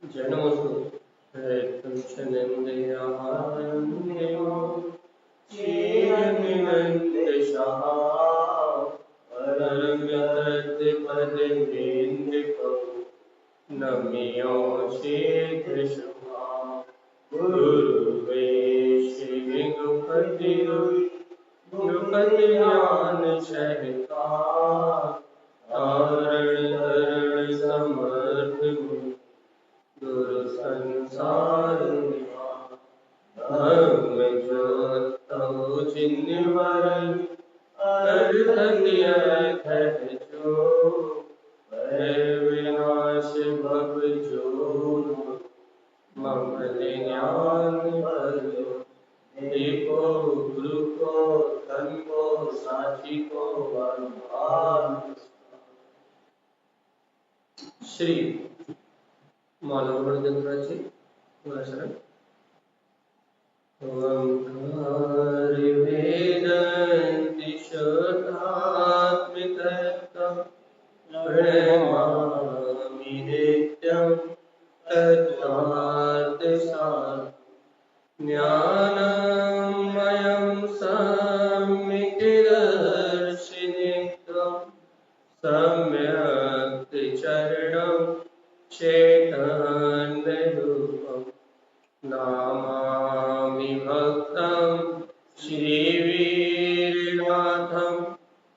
जनोस्तु हृत्क्षणेन्द्रियाहारण्यो क्षीरनिरन्तशः परमितद्पदमेन्द्रिको नम्योऽशीघ्रशुभा गुरुवे श्रीगुपति ज्ञान सहिता तारण तरण समर्थ गुरु संसार धर्म जो जिन्वर जो विनाश भव जो मंगल ज्ञान भजो देखो गुरु को धन को साची को बलवान। श्री मालवण जी शरण ओंकार वेदन्ति शुद्धात्मिकं प्रणमामि नित्यं तत्त्वार्थसारं ज्ञानमयं सम्यक्दर्शिनित्वं सम्यक् चरणं चैतन्यरूपम् नमामि भक्तं श्रीवीरनाथं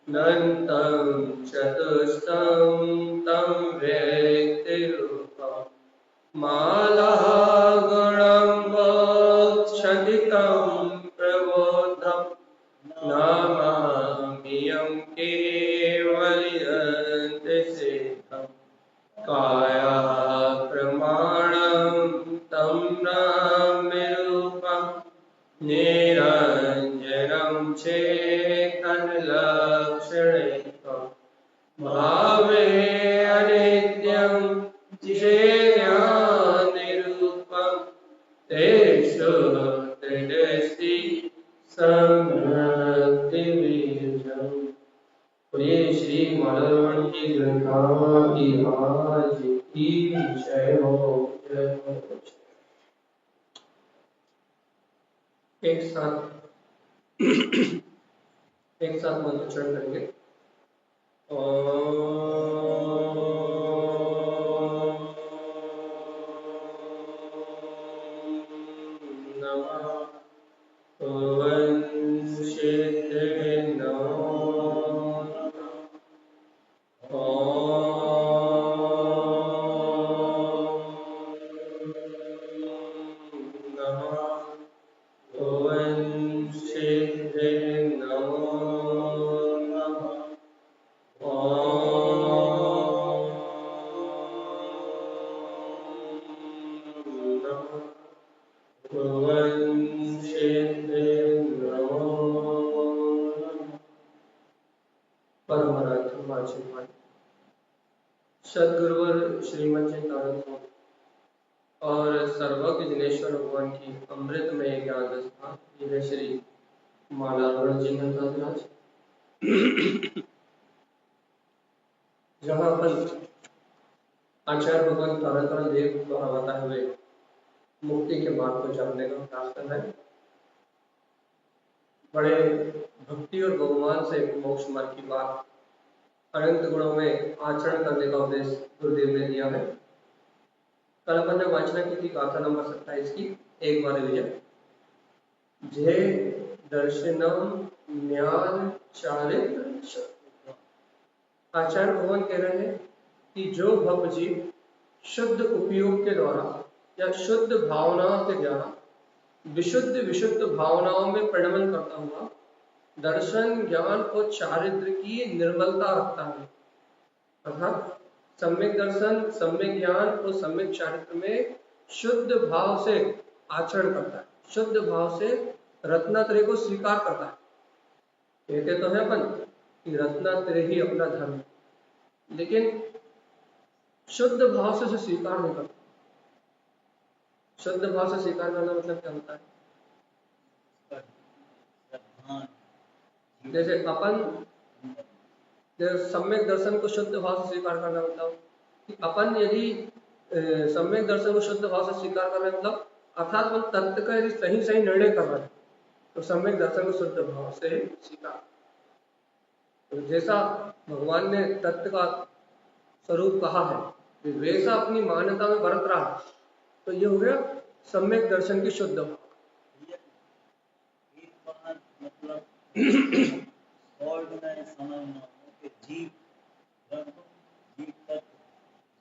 नन्तं चतुष्टं तं व्यक्तिरूपं मालागुणं वक्षदितं प्रबोधं नमामि यं केवलयन्त्रसिद्धं कायाप्रमाणं तं नाम्यरूपं निरञ्जनं चेतनलक्षणैकं भावे अनित्यं चेज्ञाननिरूपं तेषु तदस्ति सम्यक् दिव्यम्। बोलिए श्री मालवण की ग्रंथा की आज की जय हो जय हो। एक साथ मंत्रोच्चारण करेंगे। ओम नमः वंशिते सदगुरुवर श्रीमद चैतन्य और सर्वज्ञ जिनेश्वर भगवान की अमृतमय ज्ञान दशा यह श्री मालावरण जी महाराज जहाँ पर आचार्य भगवान तारण देव द्वारा बताए हुए मुक्ति के मार्ग को जानने का प्रयास कर रहे हैं। बड़े भक्ति और बहुमान से मोक्ष मार्ग की बात अनंत गुणों में आचरण करने का उपदेश गुरुदेव ने दिया है। कल अपन ने वाचना की थी गाथा नंबर 27 की, एक बार रिवीजन। जय दर्शनम ज्ञान चारित्र। आचार्य भगवान कह रहे हैं कि जो भक्त जीव शुद्ध उपयोग के द्वारा या शुद्ध भावनाओं के द्वारा विशुद्ध भावनाओं में परिणमन करता हुआ दर्शन ज्ञान और चारित्र की निर्मलता रखता है, अर्थात सम्यक दर्शन सम्यक ज्ञान और सम्यक चारित्र में शुद्ध भाव से आचरण करता है, शुद्ध भाव से रत्नात्रय को स्वीकार करता है। कहते तो है अपन कि रत्नात्रय ही अपना धर्म है, लेकिन शुद्ध भाव से उसे स्वीकार नहीं करता। शुद्ध भाव से स्वीकार करना मतलब क्या होता है? जैसे अपन सम्यक दर्शन को शुद्ध भाव से स्वीकार करना मतलब कि अपन यदि सम्यक दर्शन को शुद्ध भाव से स्वीकार कर रहे हैं, मतलब अर्थात वो तत्व का यदि सही सही निर्णय कर रहे हैं तो सम्यक दर्शन को शुद्ध भाव से स्वीकार। तो जैसा भगवान ने तत्व का स्वरूप कहा है वैसा अपनी मान्यता में बरत रहा है, तो ये हो गया सम्यक दर्शन की शुद्ध भाव। मतलब जीव जीव तत्व,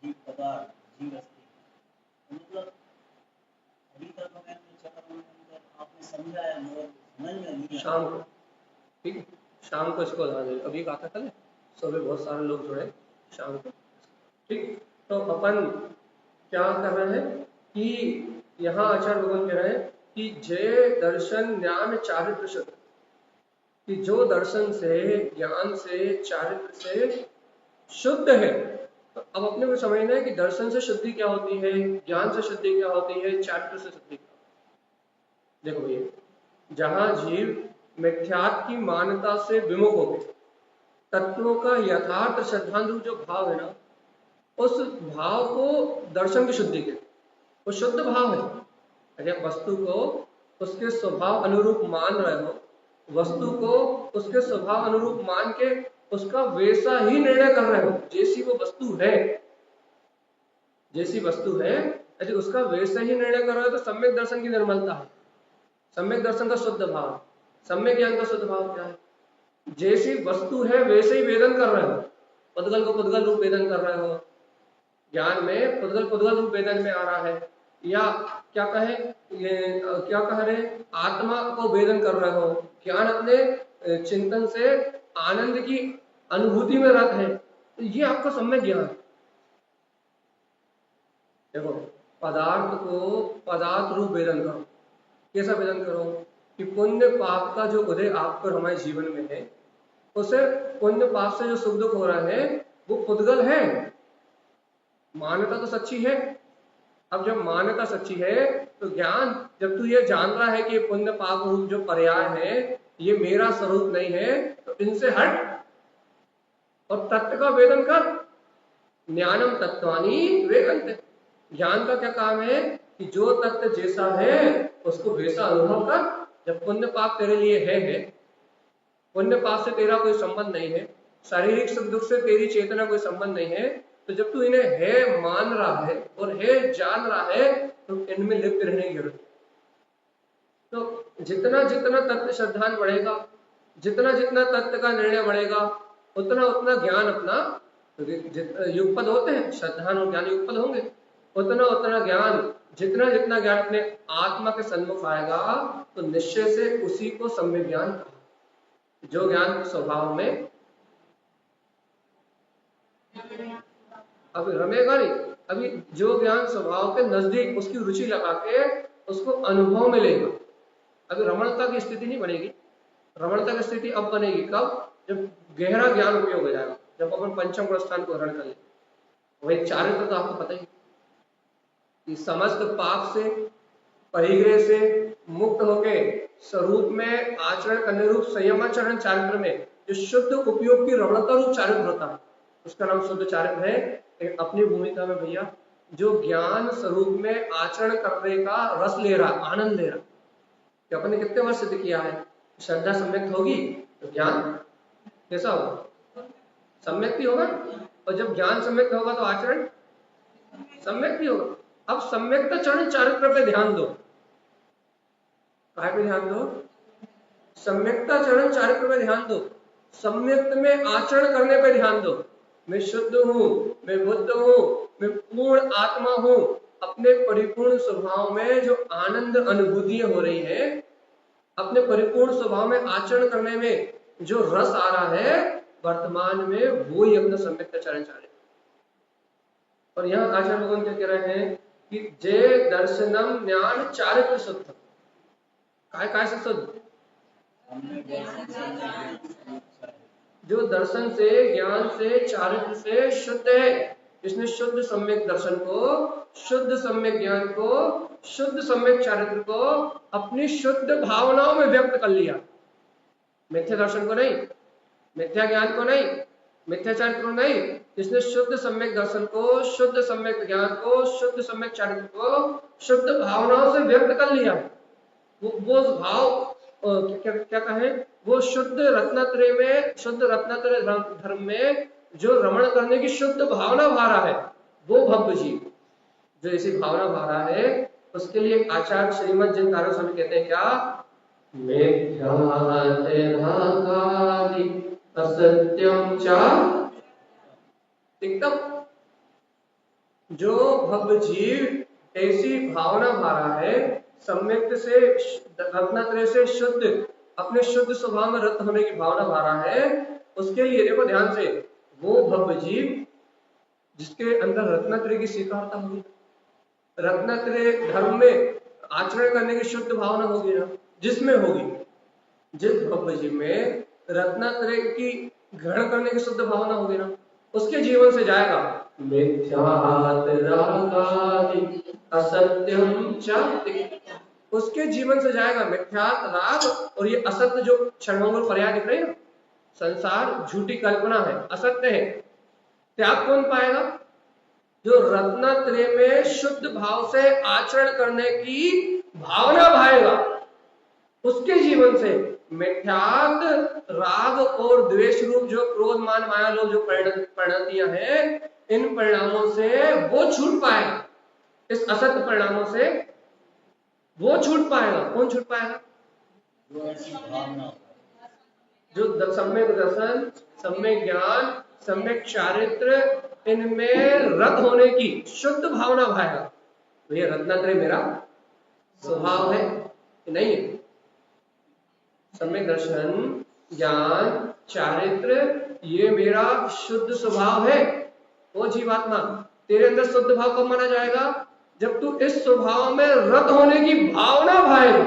जीव पदार्थ, जीव अस्थि, मतलब अभी तक हमें आपने समझाया मगर समझ में नहीं आया। शाम को, ठीक है, शाम को इसको ध्यान दें। अभी कहा था कल सुबह बहुत सारे लोग जुड़े, शाम को, ठीक। तो अपन क्या कर रहे हैं कि यहाँ आचार्य भगवान कह रहे हैं कि जय दर्शन ज्ञान चारित्र शुद्ध, कि जो दर्शन से ज्ञान से चारित्र से शुद्ध है। तो अब अपने को समझना है कि दर्शन से शुद्धि क्या होती है, ज्ञान से शुद्धि क्या होती है, चारित्र से शुद्धि क्या। देखो ये जहां जीव मिथ्यात्व की मान्यता से विमुख हो गए, तत्वों का यथार्थ श्रद्धांजलि जो भाव है ना, उस भाव को दर्शन की शुद्धि के, वो शुद्ध भाव है। अगर वस्तु को उसके स्वभाव अनुरूप मान रहे हो, वस्तु को उसके स्वभाव अनुरूप मान के उसका वैसा ही निर्णय कर रहे हो, जैसी वो वस्तु है, जैसी वस्तु है यदि उसका वैसा ही निर्णय कर रहे हो तो सम्यक दर्शन की निर्मलता है, सम्यक दर्शन का शुद्ध भाव। सम्यक ज्ञान का शुद्ध भाव क्या है? जैसी वस्तु है वैसे ही वेदन कर रहे हो, पुद्गल को पुद्गल रूप वेदन कर रहे हो, ज्ञान में पुद्गल पुद्गल रूप वेदन में आ रहा है, या क्या कहे ये क्या कह रहे, आत्मा को वेदन कर रहे हो, ज्ञान अपने चिंतन से आनंद की अनुभूति में रत है, तो ये आपका सम्यक ज्ञान। देखो पदार्थ को पदार्थ रूप वेदन करो, कैसा वेदन करो कि पुण्य पाप का जो उदय आप पर हमारे जीवन में है, उसे पुण्य पाप से जो सुख दुख हो रहा है वो पुद्गल है, मान्यता तो सच्ची है। अब जब मान्यता सच्ची है तो ज्ञान, जब तू ये जान रहा है कि पुण्य पाप रूप जो पर्याय है ये मेरा स्वरूप नहीं है, तो इनसे हट और तत्व का वेदन कर। ज्ञानम तत्वानी वेदन्ते, ज्ञान का क्या काम है कि जो तत्व जैसा है उसको वैसा अनुभव कर। जब पुण्य पाप तेरे लिए है, पुण्य पाप से तेरा कोई संबंध नहीं है, शारीरिक सुख दुख से तेरी चेतना कोई संबंध नहीं है, तो जब तू इन्हें है मान रहा है और है जान रहा है तो इनमें लिप्त रहने की जरूरत है। तो जितना जितना तत्व श्रद्धान बढ़ेगा, जितना जितना तत्व का निर्णय बढ़ेगा, उतना उतना ज्ञान अपना, युगपद होते हैं श्रद्धान और ज्ञान युगपद होंगे, उतना उतना ज्ञान, जितना जितना ज्ञान अपने आत्मा के सन्मुख आएगा तो निश्चय से उसी को सम्यक ज्ञान कहा। जो ज्ञान स्वभाव में अभी रमेगा नहीं, अभी जो ज्ञान स्वभाव के नजदीक उसकी रुचि लगा के उसको अनुभव में लेगा, अभी रमणता की स्थिति नहीं बनेगी। रमणता की स्थिति अब बनेगी कब? जब गहरा ज्ञान उपयोग हो जाएगा, जब अपन पंचम प्रस्थान को हरण कर ले। वही चारित्र तो आपको पता ही कि समस्त पाप से परिग्रह से मुक्त होके स्वरूप में आचरण करने रूप संयमाचरण चारित्र में जो शुद्ध उपयोग की रमणता रूप चारित्र होता है उसका नाम शुद्ध चारित्र है। अपनी भूमिका में भैया जो ज्ञान स्वरूप में आचरण करने का रस ले रहा, आनंद ले रहा, कि अपन ने कितने वर्ष सिद्ध किया है, श्रद्धा सम्यक्त होगी तो ज्ञान कैसा होगा? सम्यक्त ही होगा, और जब ज्ञान सम्यक्त होगा तो आचरण सम्यक्त ही होगा। अब सम्यक्त चरण चारित्र पे ध्यान दो, काय पे ध्यान दो? सम्यक्ता चरण चारित्र पे ध्यान दो, सम्यक्त में आचरण करने पे ध्यान दो। मैं शुद्ध हूँ, मैं बुद्ध हूँ, मैं पूर्ण आत्मा हूँ, अपने परिपूर्ण स्वभाव में जो आनंद अनुभूतियां हो रही है, अपने परिपूर्ण स्वभाव में आचरण करने में जो रस आ रहा है वर्तमान में, वो ही अपना सम्यक्त चरण चारित्र। और यहाँ आचार्य भगवान क्या कह रहे हैं कि जय दर्शनम ज्ञान चारित्र शुद्ध, काय से शुद्ध? जो दर्शन से ज्ञान से चारित्र से शुद्ध है, जिसने शुद्ध सम्यक दर्शन को, शुद्ध सम्यक ज्ञान को, शुद्ध सम्यक चारित्र को अपनी शुद्ध भावनाओं में व्यक्त कर लिया। मिथ्या दर्शन को नहीं, मिथ्या ज्ञान को नहीं, मिथ्या चारित्र को नहीं, जिसने शुद्ध सम्यक दर्शन को, शुद्ध सम्यक ज्ञान को, शुद्ध सम्यक चरित्र को शुद्ध भावनाओं से व्यक्त कर लिया, वो भाव क्या क्या कहें, वो शुद्ध रत्नत्रय में, शुद्ध रत्नत्रय धर्म में जो रमण करने की शुद्ध भावना भारा है, वो भव्य जीव जो ऐसी भावना भारा है, उसके लिए आचार्य श्रीमद जिन तारक स्वामी कहते हैं क्या, मिथ्यात्मकादि असत्यम च, एकदम जो भव्य जीव ऐसी भावना भारा है, सम्यक से रत्नत्रय से शुद्ध, अपने शुद्ध स्वभाव में रत होने की भावना भारा है, उसके लिए देखो ध्यान से, वो भव्य जीव जिसके अंदर रत्नत्रय की स्वीकारता होगी, रत्नत्रय धर्म में आचरण करने की शुद्ध भावना होगी ना, जिसमें होगी, जिस भव्य जीव में रत्नत्रय की ग्रहण करने की शुद्ध भावना होगी ना, उसके जीवन से जाएगा असत्यम च, उसके जीवन से जाएगा मिथ्यात राग, और ये असत्य जो क्षणभंगुर पर्याय दिख रही है, संसार झूठी कल्पना है, असत्य है, त्याग कौन पाएगा, जो रत्नत्रय में शुद्ध भाव से आचरण करने की भावना भाएगा, उसके जीवन से मिथ्यात राग और द्वेष रूप जो क्रोध मान माया लोग जो परिणतियां हैं, इन परिणामों से वो छूट पाएगा, इस असत्य परिणामों से वो छूट पाएगा। कौन छूट पाएगा, जो सम्यक दर्शन, सम्यक ज्ञान, सम्यक चारित्र, इनमें रत होने की शुद्ध भावना भाएगा। तो ये रत्नत्रय मेरा स्वभाव है कि नहीं है, सम्यक दर्शन, ज्ञान, चारित्र, ये मेरा शुद्ध स्वभाव है। वो जीवात्मा, तेरे अंदर शुद्ध भाव कब माना जाएगा, जब तू इस स्वभाव में रत होने की भावना भाएगा,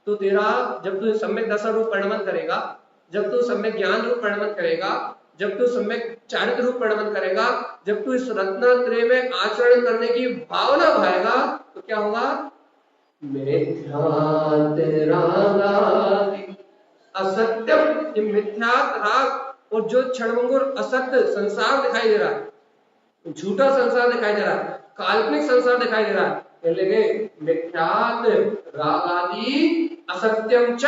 तो तेरा, जब तू सम्यक दर्शन रूप परिणमन करेगा, जब तू सम्यक ज्ञान रूप परिणमन करेगा, जब तू सम्यक चारित्र रूप परिणमन करेगा, जब तू इस रत्नत्रय में आचरण करने की भावना भाएगा, तो क्या होगा, असत्यम, ये मिथ्यात राग और जो क्षणभंगुर असत्य संसार दिखाई दे रहा है, झूठा संसार दिखाई दे रहा है, काल्पनिक संसार दिखाई दे रहा है, कहलेंगे मिथ्यात राग आदि असत्यम च,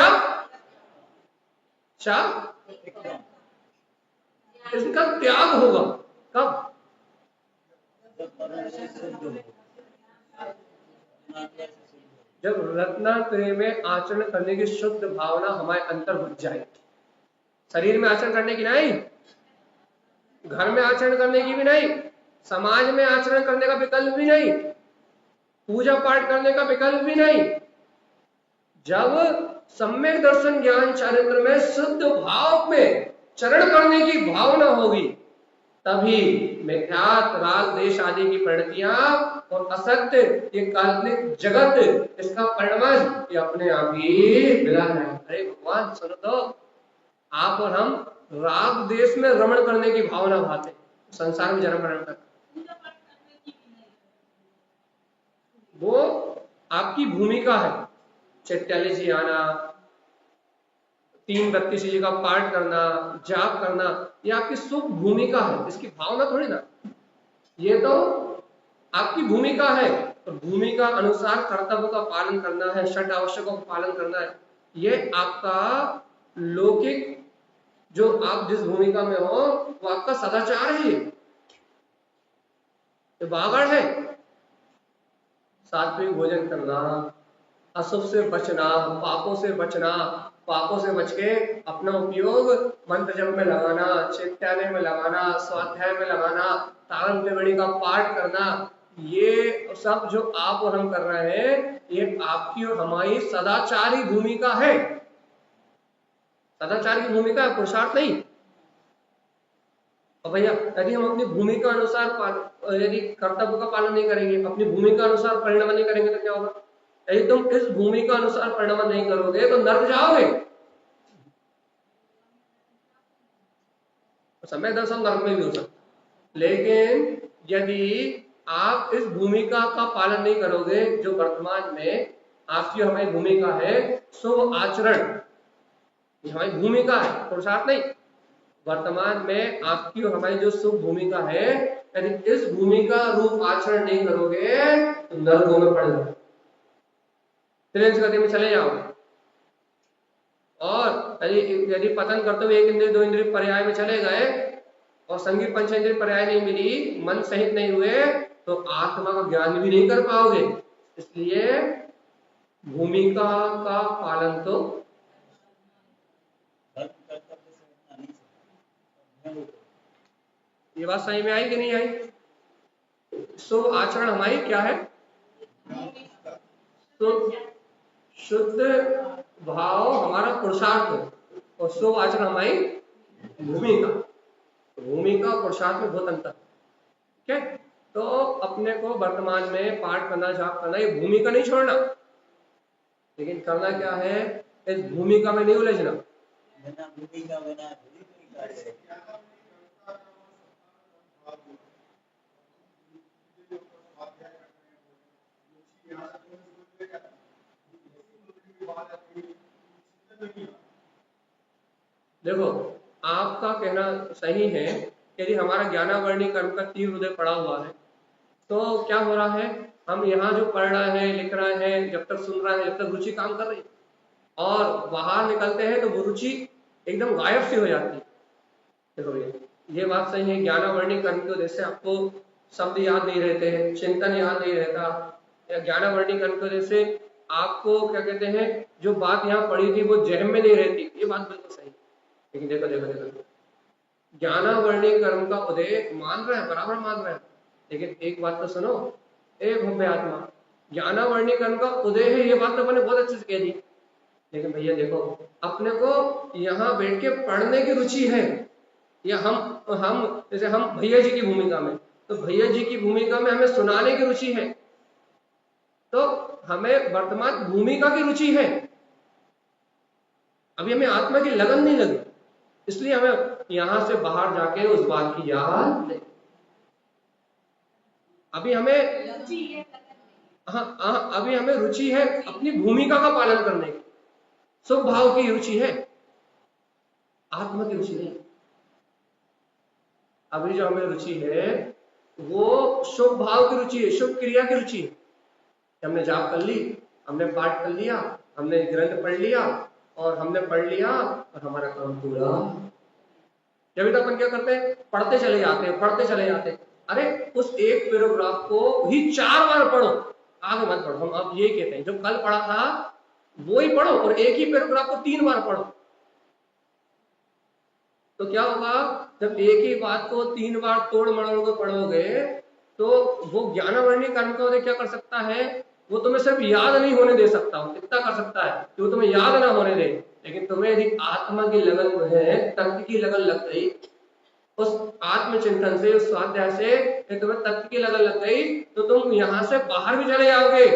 इसका त्याग होगा कब, जब रत्नत्रय में आचरण करने की शुद्ध भावना हमारे अंतर घुस जाए, शरीर में आचरण करने की नहीं, घर में आचरण करने की भी नहीं, समाज में आचरण करने का विकल्प भी नहीं, पूजा पाठ करने का विकल्प भी नहीं, जब सम्यक दर्शन ज्ञान चारित्र में शुद्ध भाव में चरण करने की भावना होगी, तभी मिथ्यात राग देश आदि की परिणतियां और असत्य, ये काल्पनिक जगत, इसका परिणाम ये अपने आप ही मिला है। अरे भगवान सुनो तो, आप और हम राग देश में रमण करने की भावना भाते, संसार में जन्म मरण करते, वो आपकी भूमिका है, चैत्याली जी आना, 332 जी का पाठ करना, जाप करना, ये आपकी सुख भूमिका है, इसकी भावना थोड़ी ना, ये तो आपकी भूमिका है, तो भूमिका अनुसार कर्तव्य का पालन करना है, षट आवश्यकों का पालन करना है, ये आपका लौकिक, जो आप जिस भूमिका में हो वो आपका सदाचार है, ये बागड़ है, सात्विक भोजन करना, अशुभ से बचना, पापों से बचना, पापों से बच के अपना उपयोग मंत्र जप में लगाना, चैत्यालय में लगाना, स्वाध्याय में लगाना, तारक त्रिवेणी का पाठ करना, ये सब जो आप और हम कर रहे हैं, ये आपकी और हमारी सदाचारी भूमिका है, सदाचार की भूमिका है, पुरुषार्थ नहीं। और भैया यदि हम अपनी भूमिका अनुसार यदि कर्तव्य का पालन नहीं करेंगे, अपनी भूमिका अनुसार परिणाम नहीं करेंगे, तो क्या होगा, यदि तुम इस भूमिका अनुसार परिणाम नहीं करोगे तो नर्क जाओगे। सम्यक दर्शन नर्क में भी हो सकता, लेकिन यदि आप इस भूमिका का पालन नहीं करोगे, जो वर्तमान में आपकी हमारी भूमिका है, शुभ आचरण, ये हमारी भूमिका है, पुरुषार्थ नहीं। वर्तमान में आपकी और हमारी जो शुभ भूमिका है, यदि इस भूमिका रूप आचरण नहीं करोगे तो नरकों में पड़ जाओगे, त्रिंश गति में चले जाओगे। और यदि पतन करते हुए एक इंद्रिय दो इंद्रिय पर्याय में चले गए और संगीत पंच इंद्रिय पर्याय नहीं मिली, मन सहित नहीं हुए, तो आत्मा का ज्ञान भी नहीं कर पाओगे। इसलिए भूमिका का पालन तो ये बात सही में आई कि नहीं आई? शुभ आचरण हमारी क्या है? तो शुद्ध भाव हमारा पुरुषार्थ है और शुभ आचरण हमारी भूमिका। भूमिका और पुरुषार्थ में बहुत अंतर, ठीक है? तो अपने को वर्तमान में पाठ करना, जाप करना, ये भूमिका नहीं छोड़ना, लेकिन करना क्या है, इस भूमिका में नहीं उलझना। देखो, आपका कहना सही है, यदि हमारा ज्ञानावर्णी कर्म का तीव्र हृदय पड़ा हुआ है तो क्या हो रहा है, हम यहाँ जो पढ़ रहे हैं, लिख रहे हैं, जब तक सुन रहे हैं, जब तक रुचि काम कर रही है, और बाहर निकलते हैं तो वो रुचि एकदम गायब सी हो जाती है। देखो ये बात सही है, ज्ञानावर्णी कर्म की वजह से आपको शब्द याद नहीं रहते हैं, चिंतन याद नहीं रहता, या ज्ञानावर्णी कर्म की वजह से आपको क्या कहते हैं, जो बात यहाँ पढ़ी थी वो जहन में नहीं रहती, ये बात बिल्कुल सही है। लेकिन देखो देखो देखो, ज्ञानावर्णी कर्म का उदय मान रहे हैं, बराबर मान रहे हैं, लेकिन एक बात तो सुनो, एक भव्य आत्मा, ज्ञानावर्णी कर्म का उदय है, ये बात तो मैंने बहुत अच्छे से कह दी, लेकिन भैया देखो, अपने को यहाँ बैठ के पढ़ने की रुचि है, या हम जैसे हम भैया जी की भूमिका में, तो भैया जी की भूमिका में हमें सुनाने की रुचि है, तो हमें वर्तमान भूमिका की रुचि है, अभी हमें आत्मा की लगन नहीं लगी, इसलिए हमें यहां से बाहर जाके उस बात की याद नहीं। अभी हमें अभी हमें रुचि है अपनी भूमिका का पालन करने की, शुभ भाव की रुचि है, आत्मा की रुचि नहीं। अभी जो हमें रुचि है वो शुभ भाव की रुचि है, शुभ क्रिया की रुचि है। हमने जाप कर ली, हमने पाठ कर लिया, हमने ग्रंथ पढ़ लिया, और हमने पढ़ लिया और हमारा काम पूरा। जब तो अपन क्या करते हैं, पढ़ते चले जाते हैं, पढ़ते चले जाते हैं। अरे उस एक पैराग्राफ को ही 4 बार पढ़ो, आगे मत पढ़ो। हम आप ये कहते हैं जो कल पढ़ा था वो ही पढ़ो, और एक ही पैराग्राफ को 3 बार पढ़ो। तो क्या होगा, जब एक ही बात को 3 बार तोड़ मरोड़ के पढ़ोगे तो वो ज्ञानावर्णी कर्म का उदय क्या कर सकता है, वो तुम्हें सिर्फ याद नहीं होने दे सकता, इतना कर सकता है कि वो तुम्हें याद ना होने दे, लेकिन तुम्हें यदि आत्मा की लगन है, तत्व की लगन लग गई, उस आत्मचिंतन से, उस स्वाध्याय से तुम्हें तत्व की लगन लग गई, तो तुम यहाँ से बाहर भी चले जाओगे,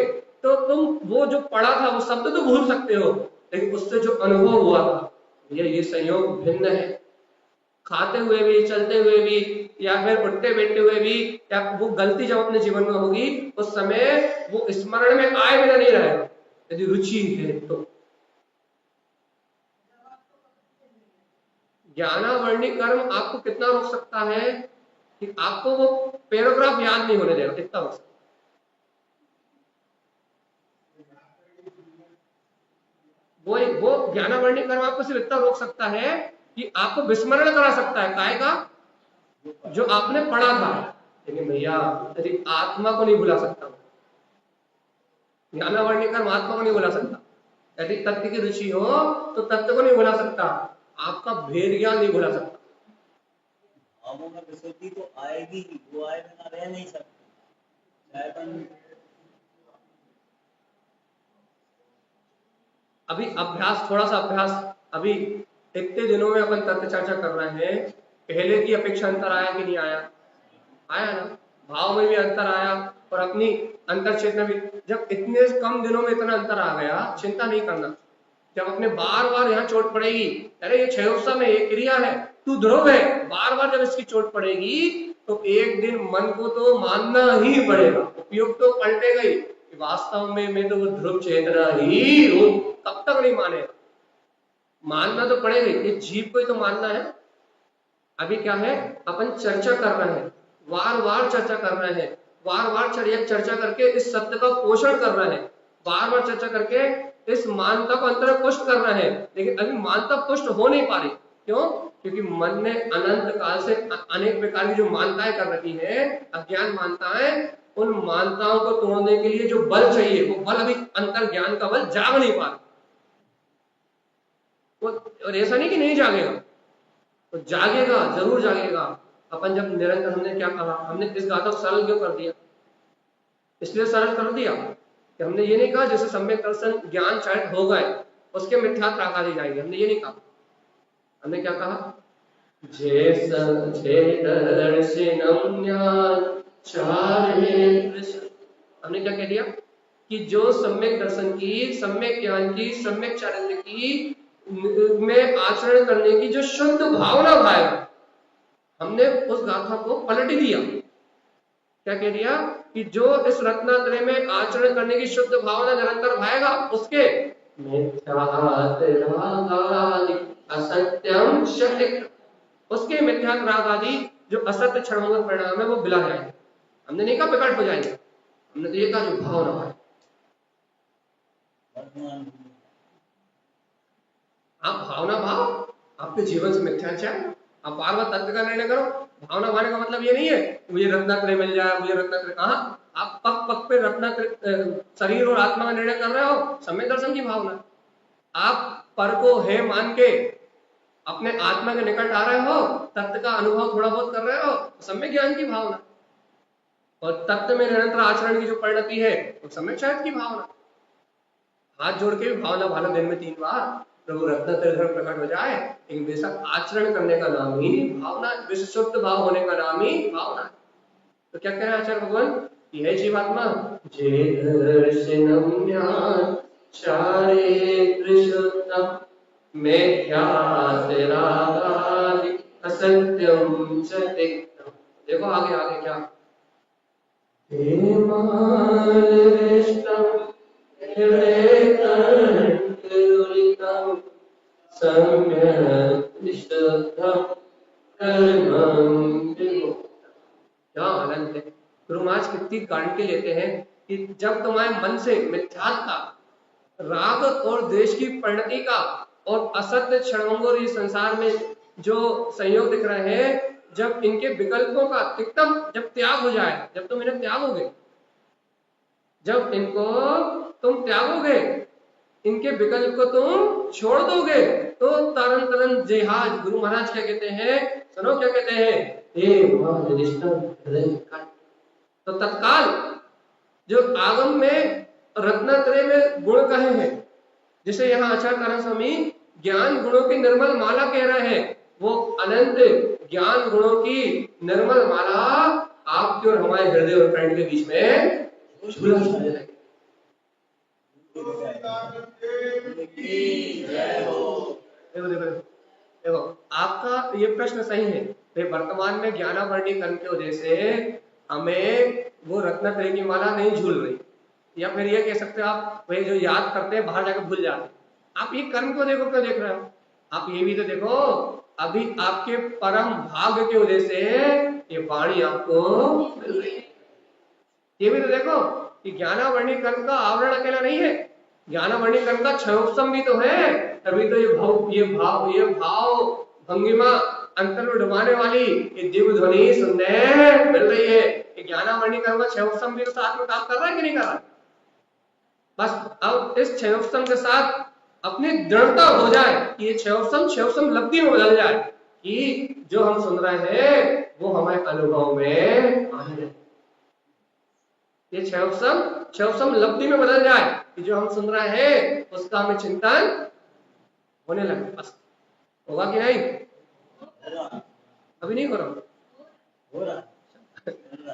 तो तुम वो जो पढ़ा था वो शब्द तो भूल सकते हो, लेकिन उससे जो अनुभव हुआ था, ये संयोग भिन्न है। खाते हुए भी, चलते हुए भी, या फिर उठते बैठते हुए भी, या वो गलती जब अपने जीवन में होगी उस समय वो स्मरण में आए बिना नहीं रहेगा, यदि रुचि है तो। ज्ञानावर्णी कर्म आपको कितना रोक सकता है कि आपको वो पैराग्राफ याद नहीं होने देगा, कितना रोक सकता। वो ज्ञानावर्णी कर्म आपको सिर्फ इतना रोक सकता है कि आपको विस्मरण करा सकता है काय का, जो आपने पढ़ा था, लेकिन भैया यदि आत्मा को नहीं भुला सकता, ज्ञानावर्णी कर्म आत्मा को नहीं भुला सकता। यदि तत्व की रुचि हो तो तत्व को नहीं भुला सकता, आपका भेद ज्ञान नहीं भुला सकता। भावों में विशुद्धि तो आएगी, वो आए बिना रह नहीं सकते। अभी अभ्यास, थोड़ा सा अभ्यास, अभी इतने दिनों में अपन तत्व चर्चा कर रहे हैं, पहले की अपेक्षा अंतर आया कि नहीं आया? आया ना, भाव में भी अंतर आया, और अपनी अंतर क्षेत्र में भी। जब इतने कम दिनों में इतना अंतर आ गया, चिंता नहीं करना। जब अपने बार बार यहाँ चोट पड़ेगी, अरे ये क्षयोत्सव में एक क्रिया है, तू ध्रुव है, बार बार जब इसकी चोट पड़ेगी तो एक दिन मन को तो मानना ही पड़ेगा, उपयोग तो पलटेगा ही, वास्तव में मैं तो वो ध्रुव चेतना ही हूं। कब तक नहीं माने, मानना तो पड़ेगा, ये जीव को ही तो मानना है। अभी क्या है, अपन चर्चा कर रहे हैं, बार बार चर्चा कर रहे हैं, बार बार चर्चा करके इस सत्य का पोषण कर रहे हैं, बार बार चर्चा करके इस मानता को अंतर पुष्ट कर रहे हैं, लेकिन अभी मानता पुष्ट हो नहीं पा रही। क्यों? क्योंकि मन ने अनंत काल से अनेक प्रकार की जो मान्यताएं कर रखी है, अज्ञान मान्यताएं, उन मान्यताओं को तोड़ने के लिए जो बल चाहिए, वो बल अभी अंतर ज्ञान का बल जाग नहीं पा रहा। और ऐसा नहीं कि नहीं जागेगा, तो जागेगा, जरूर जागेगा। अपन जब निरंतर, हमने क्या कहा, हमने इस गाथा को सरल क्यों कर दिया? इसलिए सरल कर दिया कि हमने ये नहीं कहा जैसे सम्यक दर्शन ज्ञान शायद हो गए उसके मिथ्या प्राका दी जाएगी, हमने ये नहीं कहा। हमने क्या कहा? जे दर्शनम ज्ञान चारे, हमने क्या कह दिया कि जो सम्यक दर्शन की, सम्यक ज्ञान की, सम्यक चारित्र की में आचरण करने की जो शुद्ध भावना भाएगा, हमने उस गाथा को पलट दिया। क्या कह दिया कि जो इस रत्नात्रय में आचरण करने की शुद्ध भावना निरंतर भाएगा, उसके असत्यम शक्ति, उसके मिथ्यात राग आदि जो असत्य क्षणों का परिणाम है वो बिला जाएंगे। हमने नहीं कहा प्रकट हो जाएंगे, हमने तो ये कहा जो भावना है। आप भावना भाव, आपके जीवन से मिथ्याचार, आप बार बार तत्व का निर्णय करो। भावना भाने का मतलब ये नहीं है मुझे रत्नात्रय मिल जाए, मुझे रत्नात्रय, कहा आप पग पग पे रत्नात्रय शरीर और आत्मा का निर्णय कर रहे हो, सम्यक दर्शन की भावना। आप पर को है मान के अपने आत्मा के निकट आ रहे हो, तत्व का अनुभव थोड़ा बहुत कर रहे हो, सम्यक ज्ञान की भावना। और तत्व में निरंतर आचरण की जो परिणति है वो सम्यक शायद की भावना। हाथ जोड़ के भी भावना भालो दिन में 3 बार, प्रभु रत्नात्रय प्रकट हो जाए, लेकिन बेशक आचरण करने का नाम ही भावना, विशुद्ध भाव होने का नाम ही भावना। तो क्या कह रहे हैं आचार्य भगवान? यह जीवात्मा जे दर्शनम ज्ञान चारे त्रिशुद्धम मिथ्यात् रागादि असत्यम च तिक्तम। देखो आगे आगे क्या, क्या आनंद है। गुरु महाराज कितनी गारंटी लेते हैं कि जब तुम्हारे मन से मिथ्यात्व का, राग और द्वेष की परिणति का और असत्य क्षणभंगुर इस संसार में जो संयोग दिख रहे हैं, जब इनके विकल्पों का तिक्तम, जब त्याग हो जाए, जब तुम इन्हें त्यागोगे, जब इनको तुम त्यागोगे, इनके विकल्प को तुम छोड़ दोगे, तो तरन तरन जेहाज, गुरु महाराज क्या कहते हैं, सुनो क्या कहते हैं, तो तत्काल जो आगम में रत्नात्रय में गुण कहे हैं, जिसे यहाँ आचार्य तारण स्वामी ज्ञान गुणों की निर्मल माला कह रहे हैं, वो अनंत ज्ञान गुणों की निर्मल माला आपके और हमारे हृदय और प्राण के बीच में झूला झूलने लगे। देखो देखो देखो, आपका ये प्रश्न सही है। वर्तमान में ज्ञानावर्णी कर्म की वजह से हमें वो रत्नात्रय की माला नहीं झूल रही, या फिर ये कह सकते हो आप वही जो याद करते हैं बाहर जाकर भूल जाते हैं। आप ये कर्म को देखो, क्यों देख रहे हो? आप ये भी तो देखो, अभी आपके परम भाग्य की वजह से ये वाणी आपको मिल रही है। ये भी तो देखो कि ज्ञानावर्णी कर्म का आवरण अकेला नहीं है, ज्ञानावर्णी कर्म का क्षयोपम भी तो है। तभी तो ये भाव भंगिमा अंतर में डुबाने वाली ये दिव्य ध्वनि सुनने मिल रही है। कि ज्ञानावर्णी कर्म का क्षयोपम भी तो साथ में काम कर रहा है कि नहीं कर रहा? बस अब इस क्षयोपम के साथ अपनी दृढ़ता हो जाए कि ये क्षयोपम लब्धि में बदल जाए, कि जो हम सुन रहे हैं वो हमारे अनुभव में आने लगे। ये क्षयोपम लब्धि में बदल जाए कि जो हम सुन रहे हैं उसका हमें चिंतन होने लगे। बस होगा कि नहीं? अभी नहीं हो रहा।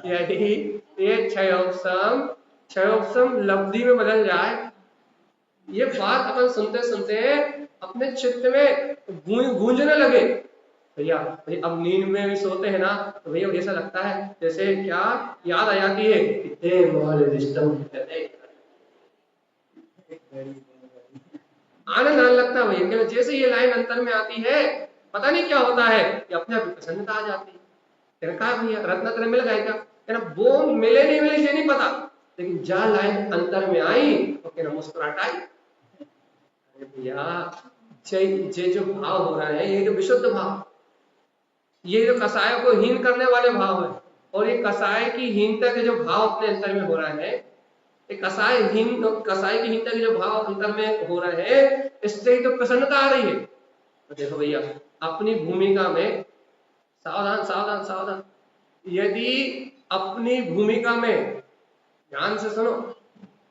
यदि ये क्षयोपम लब्धि में बदल जाए, ये बात अपन सुनते सुनते अपने चित्त में गूंजने लगे। भैया अब नींद में भी सोते हैं ना, तो भैया ऐसा लगता है जैसे क्या याद आ जाती है, आनंद आने लगता है भैया। जैसे ये लाइन अंतर में आती है पता नहीं क्या होता है कि अपने आप प्रसन्नता आ जाती है। कहना कहा भैया रत्न तेरे मिल गए क्या? कहना वो मिले नहीं मिले ये नहीं पता, लेकिन जा लाइन अंतर में आई तो कहना मुस्कुराहट आई। अरे भैया ये जो भाव हो रहा है ये जो विशुद्ध भाव, ये जो कसाय को हीन करने वाले भाव है, और ये कसाय की हीनता के जो भाव अपने अंतर में हो रहा है, ये कसाय की हीनता के जो भाव अंतर में हो रहे हैं, इससे ही तो प्रसन्नता आ रही है। तो देखो भैया अपनी भूमिका में सावधान सावधान सावधान, यदि अपनी भूमिका में ध्यान से सुनो,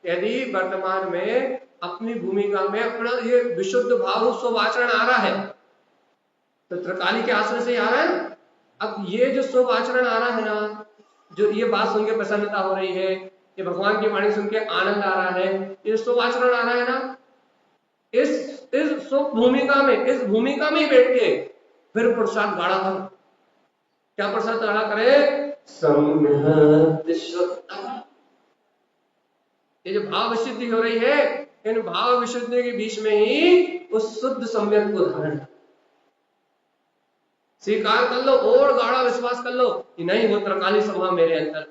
यदि वर्तमान में अपनी भूमिका में अपना ये विशुद्ध भाव शुभ आचरण आ रहा है तो त्रिकाली के आश्रय से आ रहा है ना। अब ये जो शुभ आचरण आ रहा है ना, जो ये बात सुन के प्रसन्नता हो रही है, ये भगवान की वाणी सुन के आनंद आ रहा है, ये शुभ आचरण आ रहा है ना, इस शुभ भूमिका में, इस भूमिका में ही बैठ के फिर प्रसाद गाढ़ा करो। क्या प्रसाद गाढ़ा करे? सम्यक विशुद्धता। ये जो भाव विशुद्धि हो रही है, इन भाव विशुद्धि के बीच में ही उस शुद्ध सम्यक को धारण स्वीकार कर लो और गाढ़ा विश्वास कर लो कि नहीं वो त्रिकाली स्वभाव मेरे अंदर है,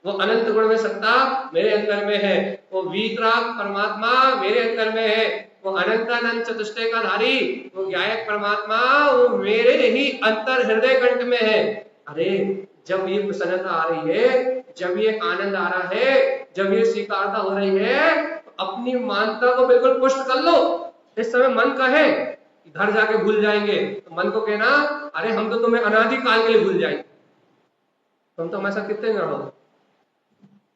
वो अनंत गुण में सत्ता मेरे अंदर में है, वो वीतराग परमात्मा मेरे अंदर में है, वो अनंतानंद चतुष्टय का धारी, वो ज्ञायक परमात्मा वो मेरे ही अंतर हृदय कंठ में है। अरे जब ये प्रसन्नता आ रही है, जब ये आनंद आ रहा है, जब ये स्वीकारता हो रही है, तो अपनी मानता को बिल्कुल पुष्ट कर लो। इस समय मन कहे घर जाके भूल जाएंगे तो मन को कहना अरे हम तो तुम्हें अनादि काल के लिए भूल जाएंगे, तुम तो हमारे साथ कितने दिन रहोगे।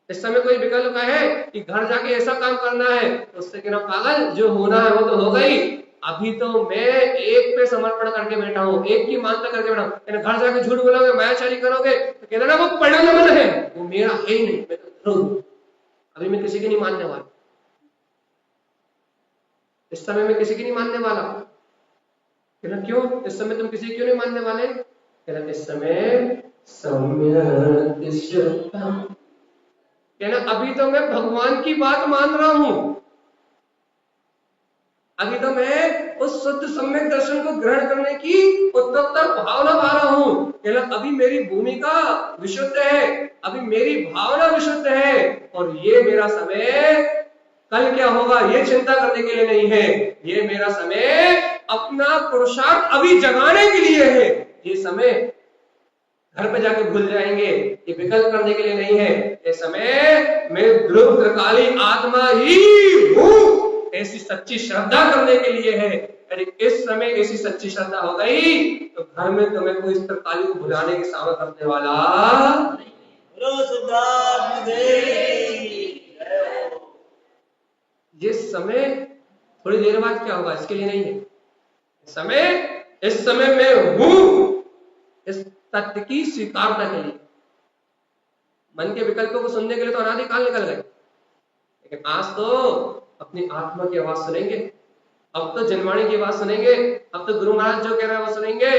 इस समय कोई विकल्प है कि घर जाके ऐसा काम करना है तो उससे कहना पागल, जो होना है वो तो हो गई, अभी तो मैं एक पे समर्पण करके बैठा हूँ, एक की मानता करके बैठा हूँ। घर जाके झूठ बोलोगे, मायाचारी करोगे तो कहना ना वो परिणाम है, वो मेरा है ही नहीं, मैं तो अभी मैं किसी की नहीं मानने वाला, इस समय मैं किसी की नहीं मानने वाला। कहना क्यों? इस समय तुम किसी क्यों नहीं मानने वाले? कहना इस समय सम्यक विशुद्धता, कहना अभी तो मैं भगवान की बात मान रहा हूं, अभी तो मैं उस शुद्ध सम्यक दर्शन को ग्रहण करने की उत्तरोत्तर भावना पा रहा हूं। कहना अभी मेरी भूमिका विशुद्ध है, अभी मेरी भावना विशुद्ध है, और ये मेरा समय कल क्या होगा ये चिंता करने के लिए नहीं है, ये मेरा समय अपना पुरुषार्थ अभी जगाने के लिए है। ये समय घर पे जाके भूल जाएंगे ये विकल्प करने के लिए नहीं है, ये समय मैं ध्रुव त्रिकाली आत्मा ही हूं ऐसी सच्ची श्रद्धा करने के लिए है। अरे इस समय ऐसी सच्ची श्रद्धा हो गई तो घर में तुम्हें कोई इस त्रिकाली को भुलाने की सामर्थ रखने वाला नहीं। ये समय थोड़ी देर बाद क्या होगा इसके लिए नहीं है, इस समय मैं हूं इस तथ्य की स्वीकारता के लिए। मन के विकल्पों को सुनने के लिए तो अनादि काल निकल गए, लेकिन आज तो अपनी आत्मा की आवाज सुनेंगे, अब तो जनवाणी की आवाज सुनेंगे, अब तो गुरु महाराज जो कह रहे हैं वो सुनेंगे।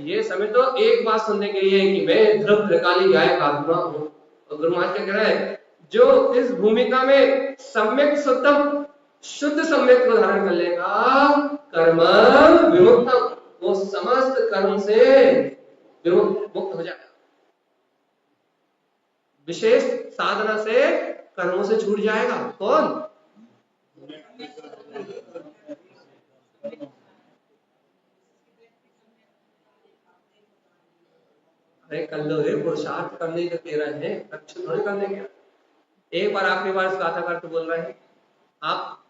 ये समय तो एक बात सुनने के लिए कि मैं ध्रुव त्रिकाली गायक आत्मा हूं। और गुरु महाराज क्या कह रहे हैं, जो इस भूमिका में सम्यक शुद्ध सम्यक को धारण कर लेगा, कर्म विमुक्तम, वो समस्त कर्म से मुक्त हो जाएगा, विशेष साधना से कर्मों से छूट जाएगा। कौन? अरे कर लो रे, पुरुषार्थ करने के कह रहे हैं, अच्छा थोड़ी करने के। एक बार आखिरी बार इस गाथा करके बोल रहे हैं, आप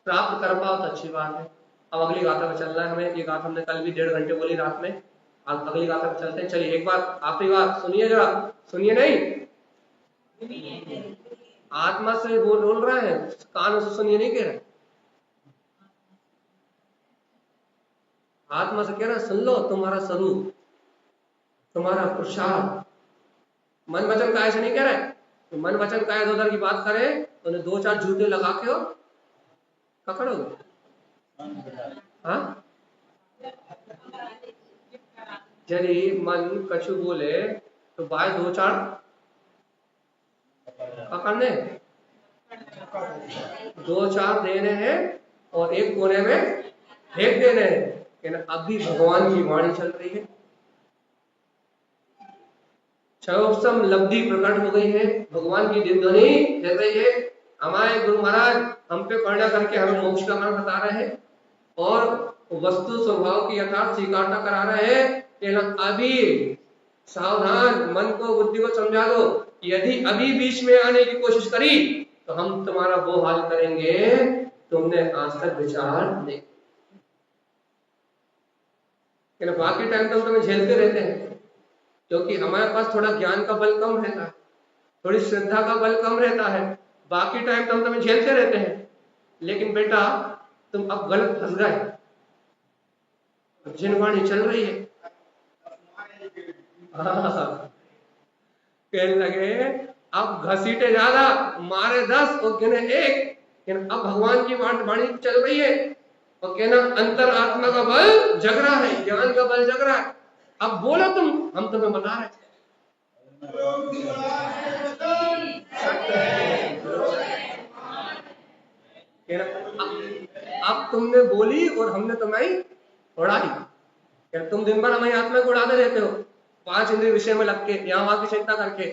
प्राप्त कर पाओ तो अच्छी बात है। अब अगली गाथा में चलना है हमें, ये गाथा हमने कल भी 1.5 घंटे बोली रात में, अब अगली गाथा में चलते हैं। चलिए एक बार आखिरी बार सुनिए, जरा सुनिए, नहीं आत्मा से बोल रहा है, कान से सुनिए नहीं कह रहे, आत्मा से कह रहा है सुन लो तुम्हारा स्वरूप, तुम्हारा पुरुषार्थ। मन वचन काय से नहीं कह रहे, तो मन वचन काय उधर की बात करे तो उन्हें 2-4 जूते लगा के और पकड़ोगे। हाँ यदि मन कछु बोले तो बाय 2-4 पकड़ने, 2-4 देने हैं और एक कोने में फेंक देने हैं। अभी भगवान की वाणी चल रही है, क्षयोत्सम लब्धि प्रकट हो गई है, भगवान की दिव्य ध्वनि चल रही है। हमारे गुरु महाराज हम पे करुणा करके हमें मोक्ष का मार्ग बता रहे हैं और वस्तु स्वभाव की यथार्थ स्वीकारता करा रहे हैं कि अभी सावधान, मन को बुद्धि को समझा दो, यदि अभी बीच में आने की कोशिश करी तो हम तुम्हारा वो हाल करेंगे तुमने आज तक विचार नहीं। बाकी टाइम तो हम तुम्हें झेलते रहते हैं क्योंकि हमारे पास थोड़ा ज्ञान का बल कम रहता है, थोड़ी श्रद्धा का बल कम रहता है। बाकी टाइम तो हम तुम्हें झेलते रहते हैं, लेकिन बेटा तुम अब गलत फंस गए, जिनवाणी चल रही है। कहने लगे अब घसीटे ज्यादा, मारे 10 और गिने 1। अब भगवान की वाणी चल रही है और कहना अंतर आत्मा का बल जग रहा है, ज्ञान का बल जग रहा है। अब बोलो तुम, हम तुम्हें बता रहे हैं। अब तुमने बोली और हमने तुम्हें उड़ाई। तुम दिन भर हमारी आत्मा को उड़ाते रहते हो 5 इंद्रिय विषय में लग के, यहाँ वहां की चिंता करके,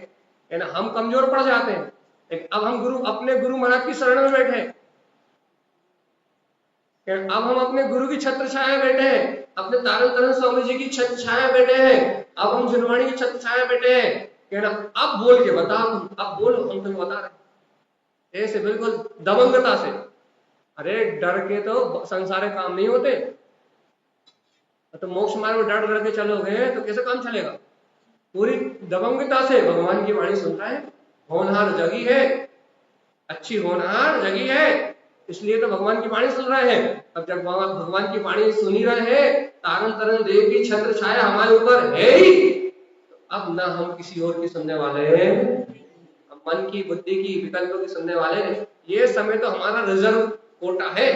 है ना, हम कमजोर पड़ जाते हैं। अब हम अपने गुरु महाराज की शरण में बैठे हैं, अब हम अपने गुरु की छत्र छाया बैठे हैं, अपने तारण तरण स्वामी जी की छत्र छाया बैठे हैं, अब हम जिनवाणी की छत्र छाया बैठे हैं। कहना अब बोल के बताओ, अब बोलो, हम तुम्हें बता रहे ऐसे बिल्कुल दबंगता से। अरे डर के तो संसार काम नहीं होते, तो मोक्ष मार्ग में डर के चलोगे तो कैसे काम चलेगा। पूरी दबंगता से भगवान की वाणी सुन रहा है, होनहार जगी है, अच्छी होनहार जगी है, इसलिए तो भगवान की वाणी सुन रहे हैं। अब जब भगवान की वाणी सुन ही रहे हैं, तारण तरण देव की छत्र छाया हमारे ऊपर है ही, तो अब ना हम किसी और की सुनने वाले हैं, मन की बुद्धि की विकल्पों की सुनने वाले नहीं। ये समय तो हमारा रिजर्व कोटा है,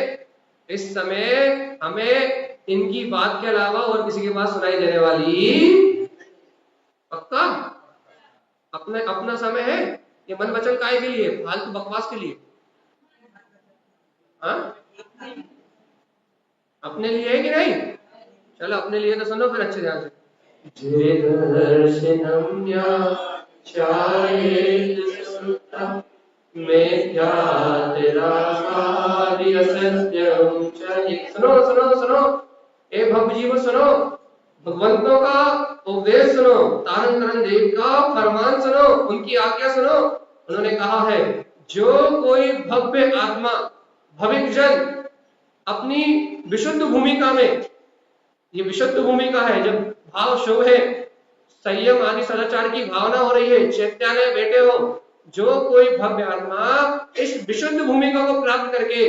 इस समय हमें इनकी बात के अलावा और किसी की बात सुनाई देने वाली पक्का अपना समय है। ये मन वचन काय के लिए, फालतू बकवास के लिए, हाँ अपने लिए है कि नहीं। चलो अपने लिए तो सुनो फिर अच्छे ध्यान से। सुनो ए भक्त जीव सुनो, भगवंतों का उपदेश सुनो, तारण तरण देव का फरमान सुनो, उनकी आज्ञा सुनो। उन्होंने कहा है जो कोई भव्य आत्मा भविक जन अपनी विशुद्ध भूमिका में, ये विशुद्ध भूमिका है जब भाव शुभ है, संयम आदि सदाचार की भावना हो रही है, चैत्यालय बैठे हो, जो कोई भव्य आत्मा इस विशुद्ध भूमिका को प्राप्त करके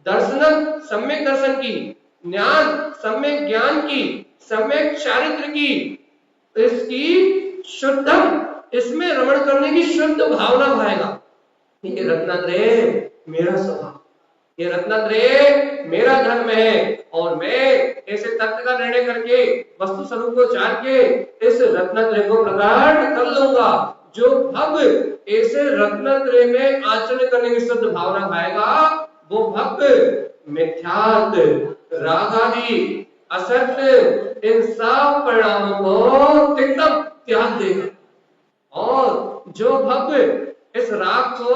दर्शन, सम्यक दर्शन की, ज्ञान, सम्यक ज्ञान की, सम्यक चारित्र की, इसकी शुद्धम, इसमें रमण करने की शुद्ध भावना पाएगा। ये रत्नात्रय मेरा स्वभाव, ये रत्नात्रय मेरा धर्म है और मैं ऐसे तत्व का निर्णय करके वस्तु स्वरूप को जान के इस रत्नात्रय को प्रकट कर लूंगा। जो भक्त ऐसे रत्नात्रय में आचरण करने की शुद्ध भावना पाएगा, वो भक्त मिथ्यात, राग आदि, असत्य, इन सब परिणामों को एकदम त्याग देगा। और जो भक्त इस राग को,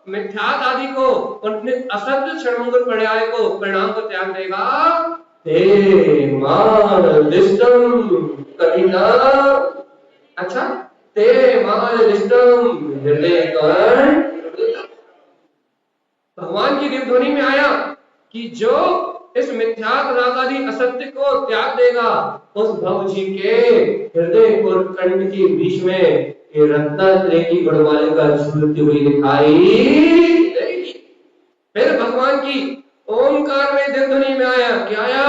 मिथ्यात आदि को, उनके असत्य क्षणभंगुर परिणाम को त्याग देगा, ते मालिष्टम कठिना, अच्छा ते मालिष्टम हृदय कर्ण। भगवान की दिव्य ध्वनि में आया कि जो इस मिथ्यात राग आदि असत्य को त्याग देगा, उस भव जी के हृदय और कंठ के बीच में ये रत्नात्रय की गुणमालिका झूलती हुई दिखाई देगी। फिर भगवान की ओंकार में दिव्य ध्वनि में आया, क्या आया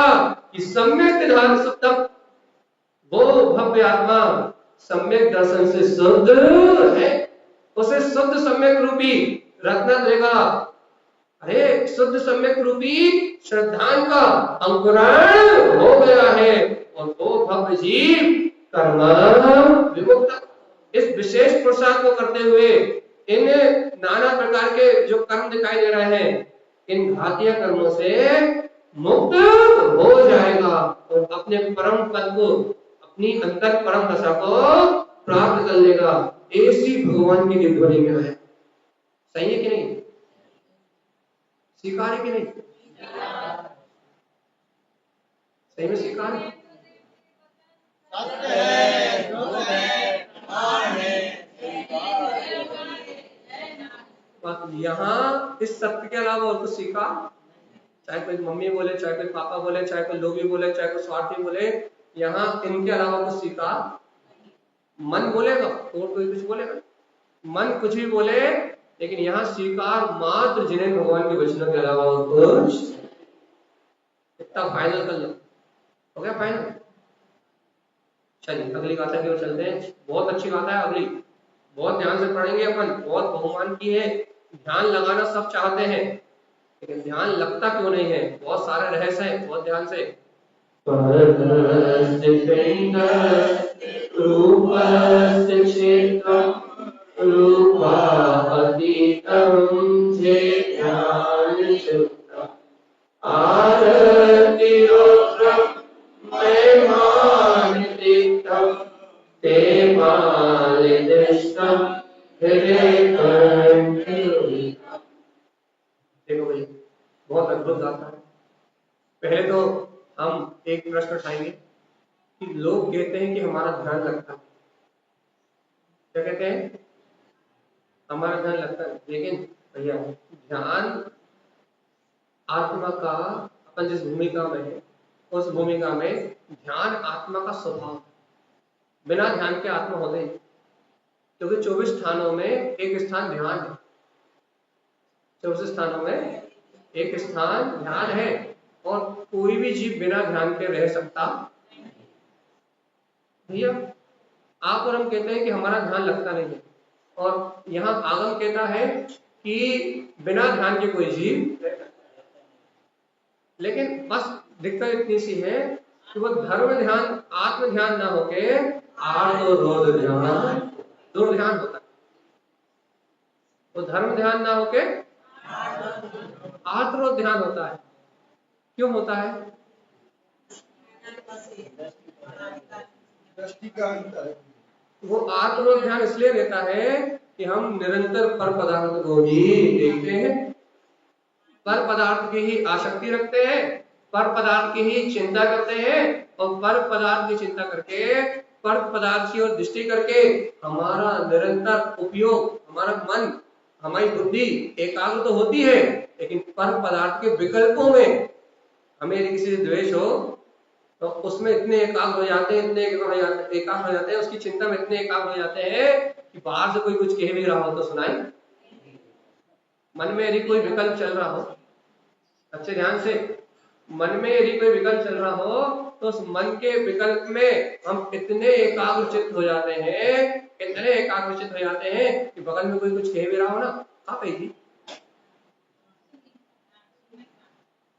कि सम्यक निधान सुप्तम, वो भव्य आत्मा सम्यक दर्शन से शुद्ध है, उसे शुद्ध सम्यक रूपी रत्नात्रय का, अरे शुद्ध सम्यक रूपी श्रद्धान का अंकुरण हो गया है और वो भव्य जीव कर्म विमुक्त। इस विशेष पुरुषार्थ को करते हुए इन नाना प्रकार के जो कर्म दिखाई दे रहे हैं, इन घातीय कर्मों से मुक्त हो जाएगा और अपने परम पद को, अपनी अंतर परम दशा को प्राप्त कर लेगा। ऐसी भगवान की ध्वनि में है। सही है कि नहीं? स्वीकार है कि नहीं? सही में स्वीकार है? यहाँ इस सत्य के अलावा और कुछ सीखा? चाहे कोई मम्मी बोले, चाहे कोई पापा बोले, चाहे कोई लोग भी बोले, चाहे कोई स्वार्थी बोले, यहाँ इनके अलावा कुछ सीखा? मन बोलेगा और कोई कुछ बोलेगा, मन कुछ भी बोले, लेकिन यहाँ स्वीकार मात्र जिन्हें भगवान के वचनों के अलावा और कुछ। इतना फाइनल कर लो, हो गया फाइनल। चलिए अगली गाथा की ओर चलते हैं। बहुत अच्छी गाथा है अगली, बहुत ध्यान से पढ़ेंगे अपन। बहुत बहुमान की है, ध्यान लगाना सब चाहते हैं, लेकिन ध्यान लगता क्यों नहीं है? बहुत सारे रहस्य है, बहुत ध्यान से। देखो भाई, बहुत अद्भुत गाथा है। पहले तो हम एक प्रश्न उठाएंगे कि लोग कहते हैं कि हमारा ध्यान लगता है। क्या कहते हैं? हमारा ध्यान लगता है। लेकिन भैया, ध्यान आत्मा का, अपन जिस भूमिका में है उस भूमिका में ध्यान आत्मा का स्वभाव है। बिना ध्यान के आत्मा होते ही, क्योंकि 24 स्थानों में एक स्थान ध्यान है। 24 स्थानों में एक स्थान ध्यान है, और कोई भी जीव बिना ध्यान के रह सकता भैया। आप और हम कहते हैं कि हमारा ध्यान लगता नहीं है, और यहाँ आगम कहता है कि बिना ध्यान के कोई जीव रह सकता है। लेकिन बस दिक्कत इतनी सी है कि वो धर्म ध्यान, आत्म ध्यान ना होके आर्त ध्यान, दूर ध्यान होता है। वो धर्म ध्यान ना होके आर्त ध्यान होता है। क्यों होता है? दृष्टि का अंतर। वो आत्म ध्यान इसलिए रहता है कि हम निरंतर पर पदार्थ को ही देखते हैं, पर पदार्थ की ही आसक्ति रखते हैं, पर पदार्थ की ही चिंता करते हैं, और पर पदार्थ की चिंता करके, पर पदार्थ की ओर दृष्टि करके हमारा निरंतर उपयोग, हमारा मन, हमारी बुद्धि एकाग्र तो होती है, लेकिन पर पदार्थ के विकल्पों में हमें यदि किसी से द्वेष हो तो उसमें इतने एकाग्र हो जाते हैं, इतने एकाग्र हो जाते हैं, उसकी चिंता में इतने एकाग्र हो जाते हैं कि बाहर से कोई कुछ कह भी रहा हो तो सुनाई। मन में यदि कोई विकल्प चल रहा हो, अच्छे ध्यान से, मन में यदि कोई विकल्प चल रहा हो तो उस मन के विकल्प में हम इतने एकाग्रचित हो जाते हैं, इतने एकाग्रचित हो जाते हैं कि बगल में कोई कुछ कह भी रहा हो ना, कहाँ पे थी।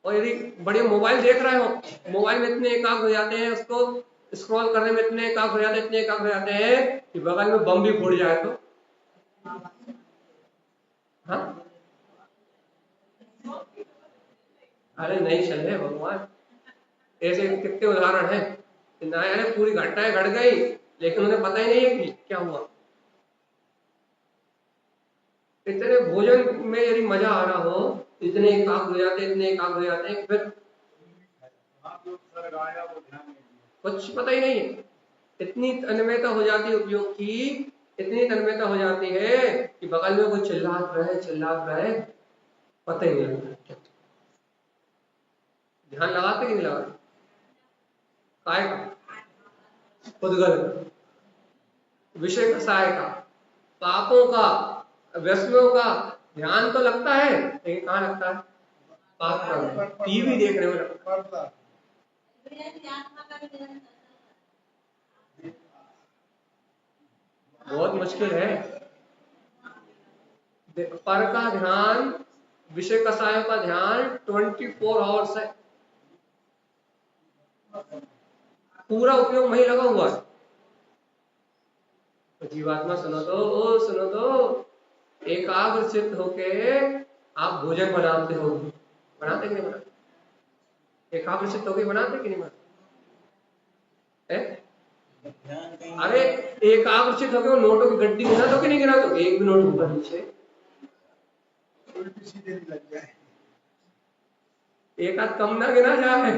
और यदि बढ़िया मोबाइल देख रहे हो, मोबाइल में इतने एकाग्र हो जाते हैं, उसको स्क्रॉल करने में इतने एकाग्र हो जाते हैं, इतने एकाग्र हो जाते हैं कि बगल में बम भी फूट जाए तो। हाँ, अरे नहीं चले भगवान, ऐसे कितने उदाहरण हैं ना यार, पूरी घटनाएं घट गई लेकिन उन्हें पता ही नहीं है कि क्या हुआ। इतने भोजन में यदि मजा आ रहा हो, इतने एकाग्र हो जाते, इतने एकाग्र हो जाते हैं, फिर कुछ पता ही नहीं है। इतनी तन्मयता हो जाती है उपयोग की, इतनी तन्मयता हो जाती है कि बगल में कोई चिल्लात रहे, पता ही नहीं लगता। ध्यान लगाते कि नहीं लगाते? काय का उद्गल, विषय का, सहाय का, पापों का, व्यसनों का ध्यान तो लगता है, लेकिन कहाँ लगता है? पाप का, टीवी देखने में लगता है। बहुत मुश्किल है। पर का ध्यान, विषय कसायों का ध्यान 24 आवर्स है, पूरा उपयोग वहीं लगा हुआ है। तो जीवात्मा सुनो तो, एकाग्र चित्त होके आप भोजन बनाते हो, बनाते कि नहीं बनाते? एकाग्रचित होके बनाते कि नहीं बनाते? ध्यान कहीं अरे एकाग्रचित होके वो नोटों की गड्डी गिना दो कि नहीं गिना दो? एक भी नोट ऊपर नीचे उल्टी सीधे नहीं लग जाए। एक आध कम ना गिना जाए।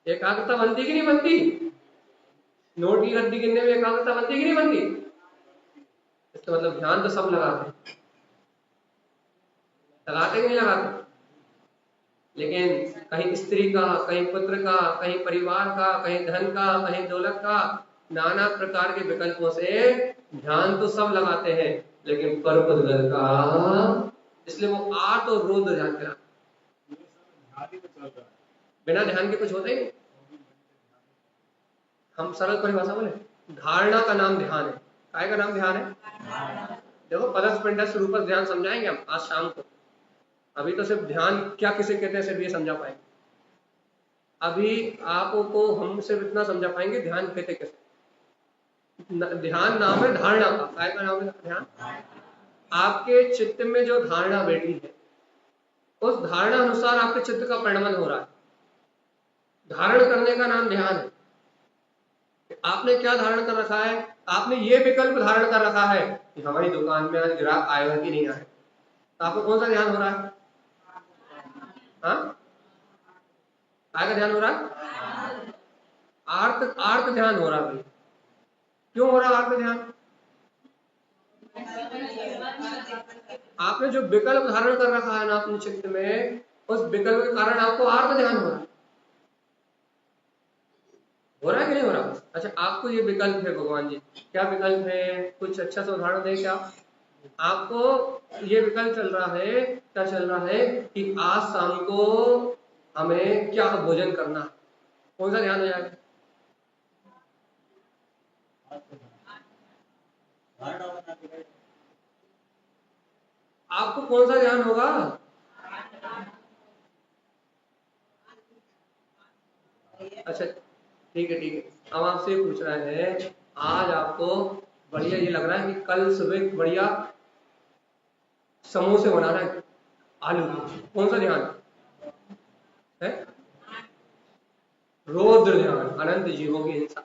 एकाग्रता बनती कि नहीं बनती? नोट की गड्डी गिनने में एकाग्रता बनती कि नहीं बनती? इसका मतलब ध्यान तो सब लगाते लगाते कि नहीं लगाते? लेकिन कहीं स्त्री का, कहीं पुत्र का, कहीं परिवार का, कहीं धन का, कहीं दौलत का, नाना प्रकार के विकल्पों से ध्यान तो सब लगाते हैं, लेकिन परपदगल का, इसलिए वो आर्त और रुद्र ध्यान करा। बिना ध्यान के कुछ होता ही नहीं। हम सरल परिभाषा बोले, धारणा का नाम ध्यान है। काय का नाम ध्यान है? देखो पदस्थ पिंडस्थ रूपस्थ ध्यान समझाएंगे हम आज शाम को। अभी तो सिर्फ ध्यान क्या किसे कहते हैं सिर्फ ये समझा पाएंगे। अभी आपको हम सिर्फ इतना समझा पाएंगे ध्यान कहते कैसे। ध्यान नाम है धारणा का। काय का नाम है ध्यान? आपके चित्त में जो धारणा बैठी है, उस धारणा अनुसार आपके चित्त का परिणमन हो रहा है। धारण करने का नाम ध्यान है। आपने क्या धारण कर रखा है? आपने ये विकल्प धारण कर रखा है कि हमारी दुकान में आज ग्राहक आएगा कि नहीं आएगा। तो आपको कौन सा ध्यान हो रहा है? हाँ, काय का ध्यान हो रहा है? आर्त आर्त ध्यान हो रहा है भाई। क्यों हो रहा है आर्त ध्यान? आपने जो विकल्प धारण कर रखा है ना अपने चित्त में, उस विकल्प के कारण आपको आर्त ध्यान हो रहा है। हो रहा है कि नहीं हो रहा? अच्छा, आपको ये विकल्प है भगवान जी, क्या विकल्प है? कुछ अच्छा सा उदाहरण दें क्या? आपको ये विकल्प चल रहा है, क्या चल रहा है कि आज शाम को हमें क्या भोजन करना है। कौन सा ध्यान हो जाएगा? आपको कौन सा ध्यान होगा? अच्छा ठीक है ठीक है। अब आपसे पूछ रहे हैं, आज आपको बढ़िया ये लग रहा है कि कल सुबह बढ़िया समोसे बनाना है आलू के। कौन सा ध्यान है? रौद्र ध्यान, अनंत जीवों की हिंसा।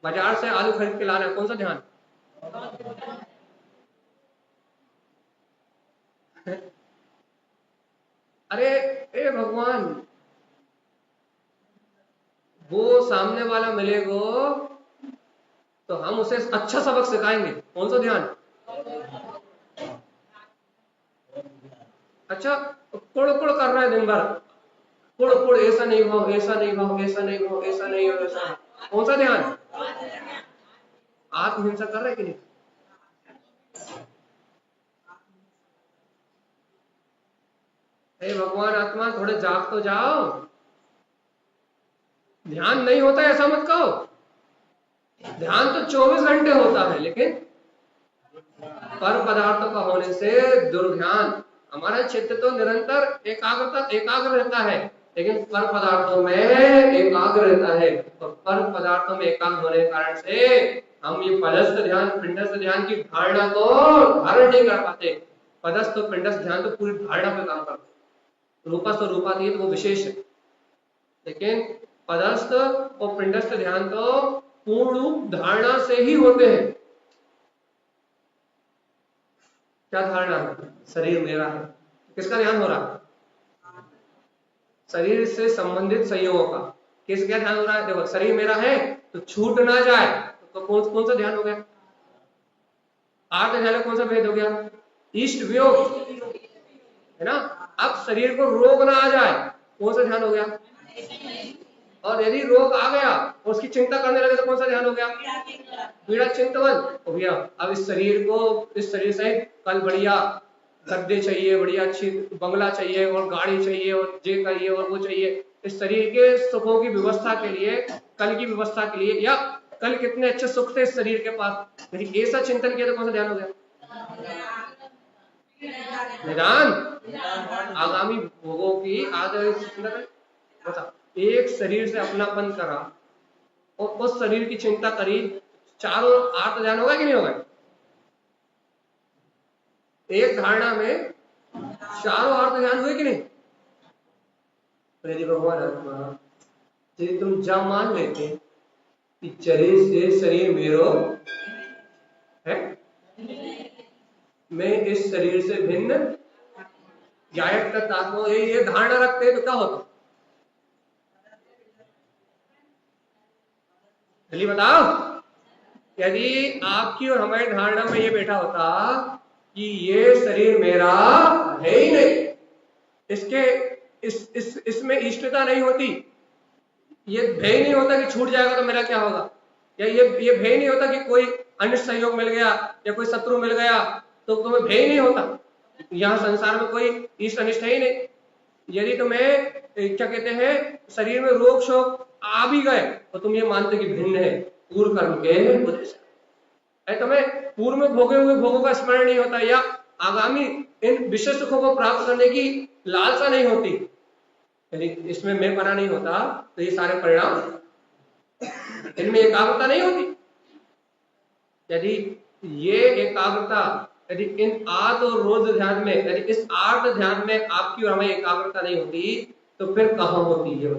बाजार से आलू खरीद के लाना है, कौन सा ध्यान? अरे ए भगवान, वो सामने वाला मिलेगो तो हम उसे अच्छा सबक सिखाएंगे। कौन सा ध्यान? अच्छा, कुड़ कुड़ कर रहा है दिन भर, कुड़ कुड़, ऐसा नहीं भाव, ऐसा नहीं भाव, ऐसा नहीं भाव, ऐसा नहीं हो, ऐसा। कौन सा ध्यान? आत्महिंसा कर रहे कि नहीं? हे भगवान, आत्मा थोड़े जाग तो जाओ। ध्यान नहीं होता ऐसा मत कहो। ध्यान तो 24 घंटे होता है, लेकिन पर पदार्थों का होने से दुर्ध्यान। हमारा चित्त तो निरंतर एकाग्र रहता है, लेकिन पर पदार्थों में एकाग्र रहता है। तो पर पदार्थों में एकाग्र होने के कारण से हम ये पदस्थ ध्यान, पिंडस्थ ध्यान की धारणा को धारण नहीं कर पाते। पदस्थ और पिंडस्थ ध्यान तो पूरी धारणा पे काम करते हैं। रूपस्थ और रूपातीत वो विशेष है, लेकिन पदस्थ और पिंडस्थ ध्यान तो पूर्ण रूप धारणा से ही होते हैं। क्या धारणा है? शरीर मेरा है। किसका ध्यान हो रहा है? शरीर से संबंधित संयोगों का। किस क्या ध्यान हो रहा है? देखो, शरीर मेरा है तो छूट ना जाए, तो कौन सा ध्यान हो गया? आर्त ध्यान कौन सा भेद हो गया? इष्ट वियोग, है ना। अब शरीर को रोग ना आ जाए, कौन सा ध्यान हो गया? और यदि रोग आ गया और उसकी चिंता करने लगे तो कौन सा ध्यान हो गया? पीड़ा चिंतवन हो गया। अब इस शरीर से कल बढ़िया गद्दे चाहिए, बढ़िया अच्छी बंगला चाहिए, और गाड़ी चाहिए, और ये चाहिए और वो चाहिए। इस शरीर के सुखों की व्यवस्था के लिए, कल की व्यवस्था के लिए, या कल कितने अच्छे सुख थे इस शरीर के पास, लेकिन ऐसा चिंतन किया तो कौन सा ध्यान हो गया? निदान आगामी भोगों की आदर। एक शरीर से अपनापन करा और उस शरीर की चिंता करी, चारों आर्त ध्यान होगा कि नहीं होगा? एक धारणा में चारों अर्थ ध्यान हुए कि नहीं? तो यदि भगवान आत्मा, यदि तुम जब मान लेते कि शरीर मेरो है, मैं इस शरीर से भिन्न गायक तत्व, ये धारणा रखते हैं तो क्या होता? जल्दी बताओ। यदि आपकी और हमारी धारणा में ये बैठा होता कि ये शरीर मेरा है ही नहीं, इसमें इष्टता नहीं होती, ये भय नहीं होता कि छूट जाएगा तो मेरा क्या होगा, या ये भय नहीं होता कि कोई अन्य सहयोग मिल गया या कोई शत्रु मिल गया तो तुम्हें भय नहीं होता। यहाँ संसार में कोई इष्ट अनिष्ट है ही नहीं। यदि तुम्हें क्या कहते हैं शरीर में रोग शोक आ भी गए तो तुम ये मानते कि भिन्न है पूर्व कर्म के वजह से। तुम्हें पूर्व में भोगे हुए भोगों का स्मरण नहीं होता या आगामी इन विशेष सुखों को प्राप्त करने की लालसा नहीं होती, यदि इसमें मैं पना नहीं होता तो ये सारे परिणाम, इनमें एकाग्रता नहीं होती। यदि ये एकाग्रता, यदि इन आर्त और रोज ध्यान में, यदि इस आर्त ध्यान में आपकी और हमें एकाग्रता नहीं होती तो फिर कहाँ होती है?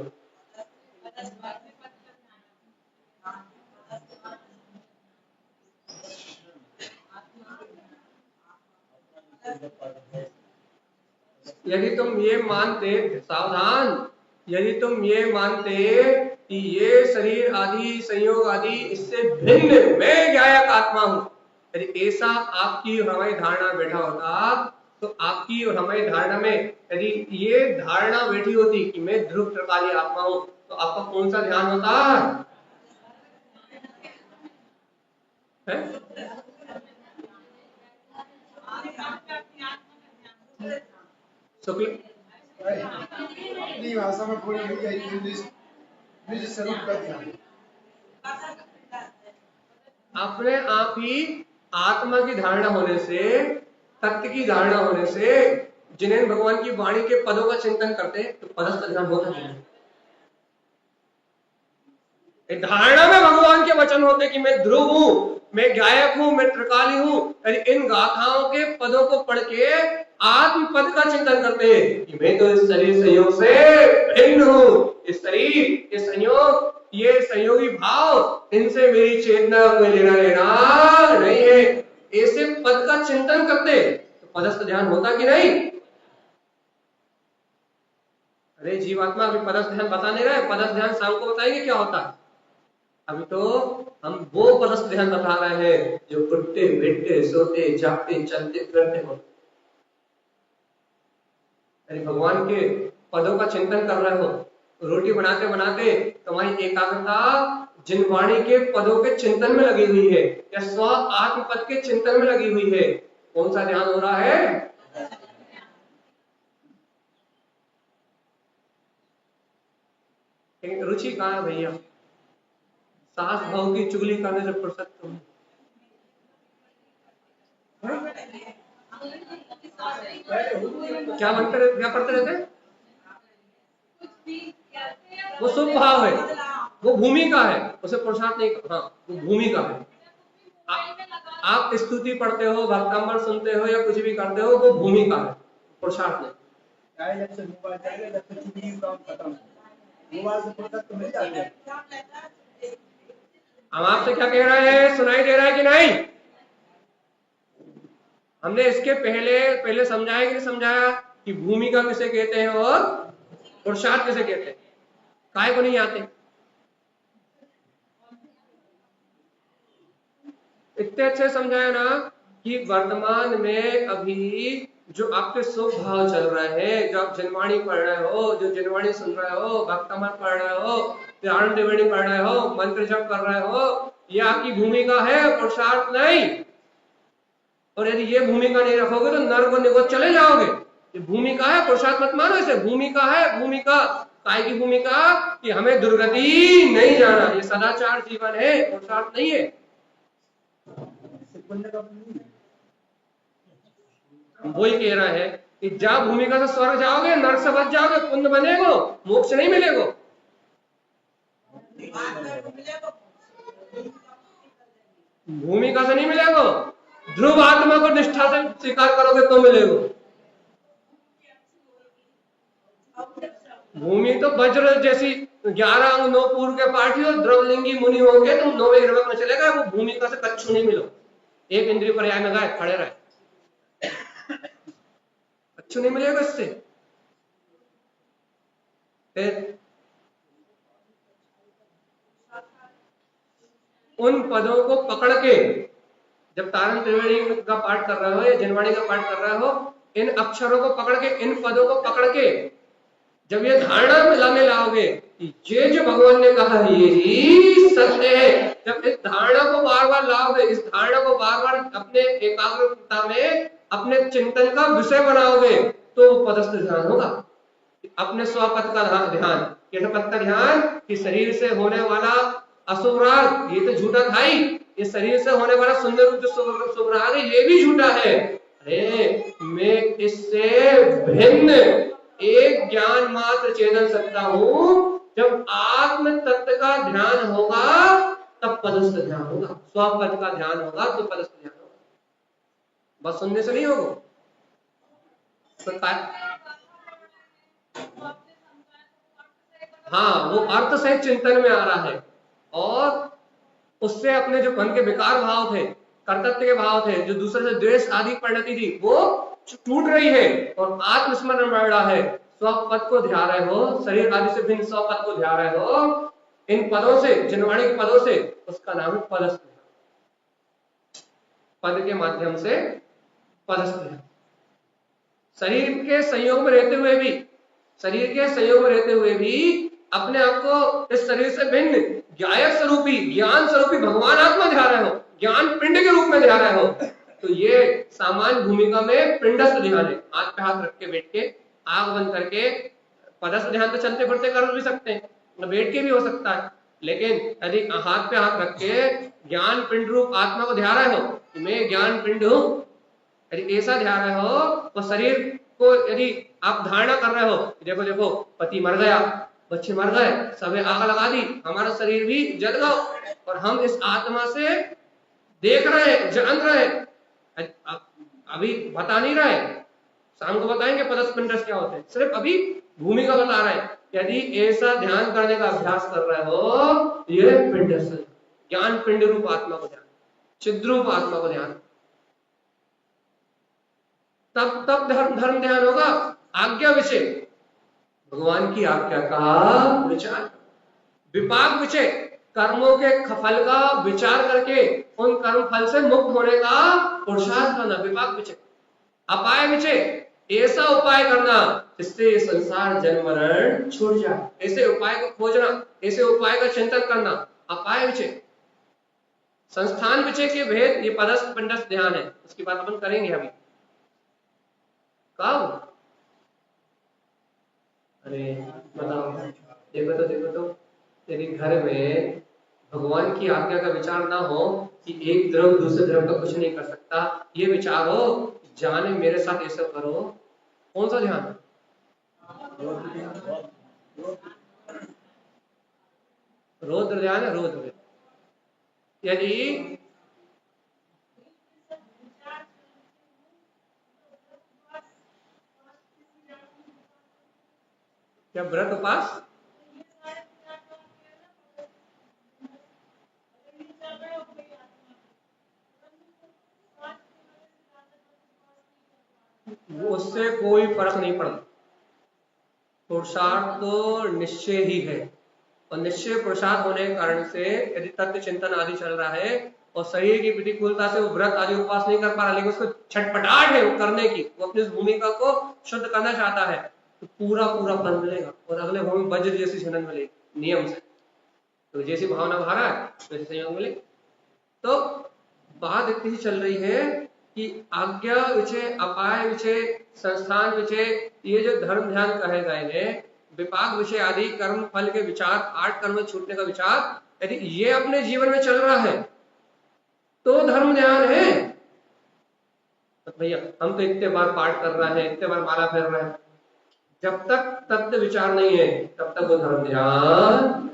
यदि तुम ये मानते, सावधान, यदि तुम ये मानते कि ये शरीर आदि संयोग आदि इससे भिन्न मैं गायक आत्मा हूं, यदि ऐसा आपकी और हमारी धारणा बैठा होता तो आपकी और हमारी धारणा में यदि ये धारणा बैठी होती कि मैं ध्रुव त्रिकाली आत्मा हूं तो आपका कौन सा ध्यान होता है? शुक्ल अपनी भाषा में बोले निज स्वरूप का ध्यान, अपने आप ही आत्मा की धारणा होने से, तत्व की धारणा होने से जिन्हें भगवान की वाणी के पदों का चिंतन करते तो पदस्थ ध्यान होता है। धारणा में भगवान के वचन होते कि मैं ध्रुव हूं, मैं गायक हूं, मैं त्रिकाली हूं, इन गाथाओं के पदों को पढ़ के आत्म पद का चिंतन करते हैं कि मैं तो इस शरीर संयोग से भिन्न हूं, इस शरीर, ये संयोग, ये संयोगी भाव, इनसे मेरी चेतना कोई लेना देना नहीं है, ऐसे पद का चिंतन करते तो पदस्थ ध्यान होता कि नहीं? अरे जीवात्मा अभी पदस्थ ध्यान बता नहीं रहे, पदस्थ ध्यान शाम को बताएंगे क्या होता है। अभी तो हम वो पदस्थ ध्यान बता रहे हैं जो उठते बैठते सोते जागते चलते फिरते हो। अरे भगवान के पदों का चिंतन कर रहे हो, रोटी बनाते बनाते तुम्हारी एकाग्रता जिन वाणी के पदों के चिंतन में लगी हुई है या स्व आत्म पद के चिंतन में लगी हुई है, कौन सा ध्यान हो रहा है? रुचि कहाँ है भैया? सास बहू की चुगली करने से फुर्सत तुम, क्या बनते रहते, क्या पढ़ते रहते? वो शुभ भाव है, वो भूमिका है, उसे पुरुषार्थ नहीं। हाँ, वो भूमिका है। आप स्तुति पढ़ते हो, भक्तांबर सुनते हो या कुछ भी करते हो, वो भूमिका है, पुरुषार्थ नहीं। हम आपसे क्या कह रहे हैं, सुनाई दे रहा है कि नहीं? हमने इसके पहले समझाया कि नहीं समझाया कि भूमिका किसे कहते हैं और पुरुषार्थ किसे कहते हैं? काहे को नहीं आते? इतने अच्छे समझाया ना कि वर्तमान में अभी जो आपके शुभ भाव चल रहे हैं, जो आप जनवाणी पढ़ रहे हो, जो जनवाणी सुन रहे हो, भक्तमत पढ़ रहे हो, आनंद देवणी पढ़ रहे हो, मंत्र जप कर रहे हो, ये आपकी भूमिका है, पुरुषार्थ नहीं। और यदि ये भूमिका नहीं रखोगे तो नर्क और निगोद चले जाओगे। ये भूमिका है, पुरुषार्थ मत मानो इसे। भूमिका है, भूमिका काय की भूमिका कि हमें दुर्गति नहीं जाना, ये सदाचार जीवन है, पुरुषार्थ नहीं है। वही कह रहा है कि जब भूमिका से स्वर्ग जाओगे, नर्क से बच जाओगे, पुण्य बनेगो, मोक्ष नहीं मिलेगो। भूमिका से नहीं मिलेगो, ध्रुव आत्मा को निष्ठा से स्वीकार करोगे तो मिलेगो। भूमि तो वज्र जैसी 11 अंग 9 पूर्व के पाठी हो, द्रवलिंगी मुनि हो गए, तुम 9वें गिरवक में चले गए, वो भूमि का से कच्छु नहीं मिलो, एक इंद्रिय पर्याय में गए खड़े रहे, कच्छु नहीं मिलेगा इससे। फिर उन पदों को पकड़ के, जब तारण त्रिवेणी का पाठ कर रहे हो या जनवाणी का पाठ कर रहे हो, इन अक्षरों को पकड़ के, इन पदों को पकड़ के जब ये धारणा में लाओगे कि ये जो भगवान ने कहा है ये ही सत्य है, जब इस धारणा को बार बार लाओगे, इस धारणा को बार बार अपने एकाग्रता में अपने चिंतन का विषय बनाओगे, तो पदस्थ ध्यान होगा। अपने स्वपद का ध्यान, कैसे पद का ध्यान, कि शरीर से होने वाला अशुभ राग ये तो झूठा था ही, ये शरीर से होने वाला सुंदर रूप जो शुभ राग है ये भी झूठा है। अरे मैं इससे भिन्न एक ज्ञान मात्र चेतन सकता हूं। जब आत्म तत्व का ध्यान होगा तब पदस्थ ध्यान होगा, स्वपद का ध्यान होगा तो पदस्थ ध्यान होगा, बस सुनने से नहीं होगा। हाँ, वो अर्थ सहित चिंतन में आ रहा है और उससे अपने जो मन के विकार भाव थे, कर्तव्य के भाव थे, जो दूसरे से द्वेष आदि परिणति थी, वो टूट रही है और आत्मस्मरण बढ़ रहा है। स्वपद को ध्या रहे हो, शरीर आदि से भिन्न स्वपद को ध्या रहे हो, इन पदों से, जनवाणी के पदों से, उसका नाम है पदस्थ ध्यान। पद के माध्यम से पदस्थ ध्यान। शरीर के संयोग में रहते हुए भी, शरीर के संयोग में रहते हुए भी अपने आप को इस शरीर से भिन्न ज्ञायक स्वरूपी, ज्ञान स्वरूपी भगवान आत्मा ध्या रहे हो, ज्ञान पिंड के रूप में ध्या रहे हो, तो ये सामान्य भूमिका में पिंडस्थ ध्यान है। हाथ पे हाथ रख के बैठ के, आंख बंद करके, पदस्थ ध्यान तो चलते फिरते कर भी सकते हैं, बैठ के भी हो सकता है, लेकिन यदि हाथ पे हाथ रख के ज्ञान पिंड रूप आत्मा को ध्या रहे हो, मैं ज्ञान पिंड हूं, यदि ऐसा ध्या रहे हो, तो शरीर को यदि आप धारणा कर रहे हो, देखो देखो पति मर गया, बच्चे मर गए, सबे आग लगा दी, हमारा शरीर भी जल गया और हम इस आत्मा से देख रहे, जान रहे, अभी बता नहीं रहे, शाम को बताएंगे पदस्थ पिंडस्थ क्या होते हैं, सिर्फ अभी भूमिका बता रहे हैं। यदि ऐसा ध्यान करने का अभ्यास कर रहे हो, यह पिंडस्थ ज्ञान पिंड रूप आत्मा को ध्यान, चिद्रूप आत्मा को ध्यान, तब धर्म ध्यान होगा। आज्ञा विषय, भगवान की आज्ञा का विचार, विपाक विषय, कर्मों के फल का विचार करके उन कर्म फल से मुक्त होने का पुरुषार्थ करना, विपाक विषय। अपाय विषय, ऐसा उपाय करना जिससे संसार जन्म मरण छूट जाए, ऐसे उपाय को खोजना, ऐसे उपाय का चिंतन करना, अपाय विषय। संस्थान विषय के भेद, ये पदस्थ पिंडस्थ ध्यान है, उसकी बात अपन करेंगे अभी। कब? अरे बताओ, देखो तो यदि घर में भगवान की आज्ञा का विचार ना हो कि एक द्रव दूसरे द्रव का कुछ नहीं कर सकता, ये विचार हो जाने मेरे साथ ऐसा करो, कौन सा ध्यान है? रौद्र ध्यान है, रौद्र। यदि क्या व्रत उपास, उससे कोई फर्क नहीं पड़ता, पुरुषार्थ तो निश्चय ही है और निश्चय पुरुषार्थ होने के कारण से यदि तत्व चिंतन आदि चल रहा है और शरीर की प्रतिकूलता से वो व्रत आदि उपवास नहीं कर पा रहा, लेकिन उसको छटपटाहट है वो करने की, वो अपनी भूमिका को शुद्ध करना चाहता है, तो पूरा फल मिलेगा और अगले भूमि वज्र जैसी जनन मिलेगी नियम से। तो जैसी भावना भारा है वैसे संयोग मिले। तो बात इतनी चल रही है कि आज्ञा विषय, अपाय विषय, संस्थान विषय, ये जो धर्म ध्यान कहे गए हैं, विपाक विषय आदि कर्म फल के विचार, 8 कर्म में छूटने का विचार, यदि ये अपने जीवन में चल रहा है तो धर्म ध्यान है। तो भैया हम तो इतने बार पाठ कर रहे हैं, इतने बार माला फेर रहे हैं, जब तक तत्व विचार नहीं है तब तक वो धर्म ध्यान,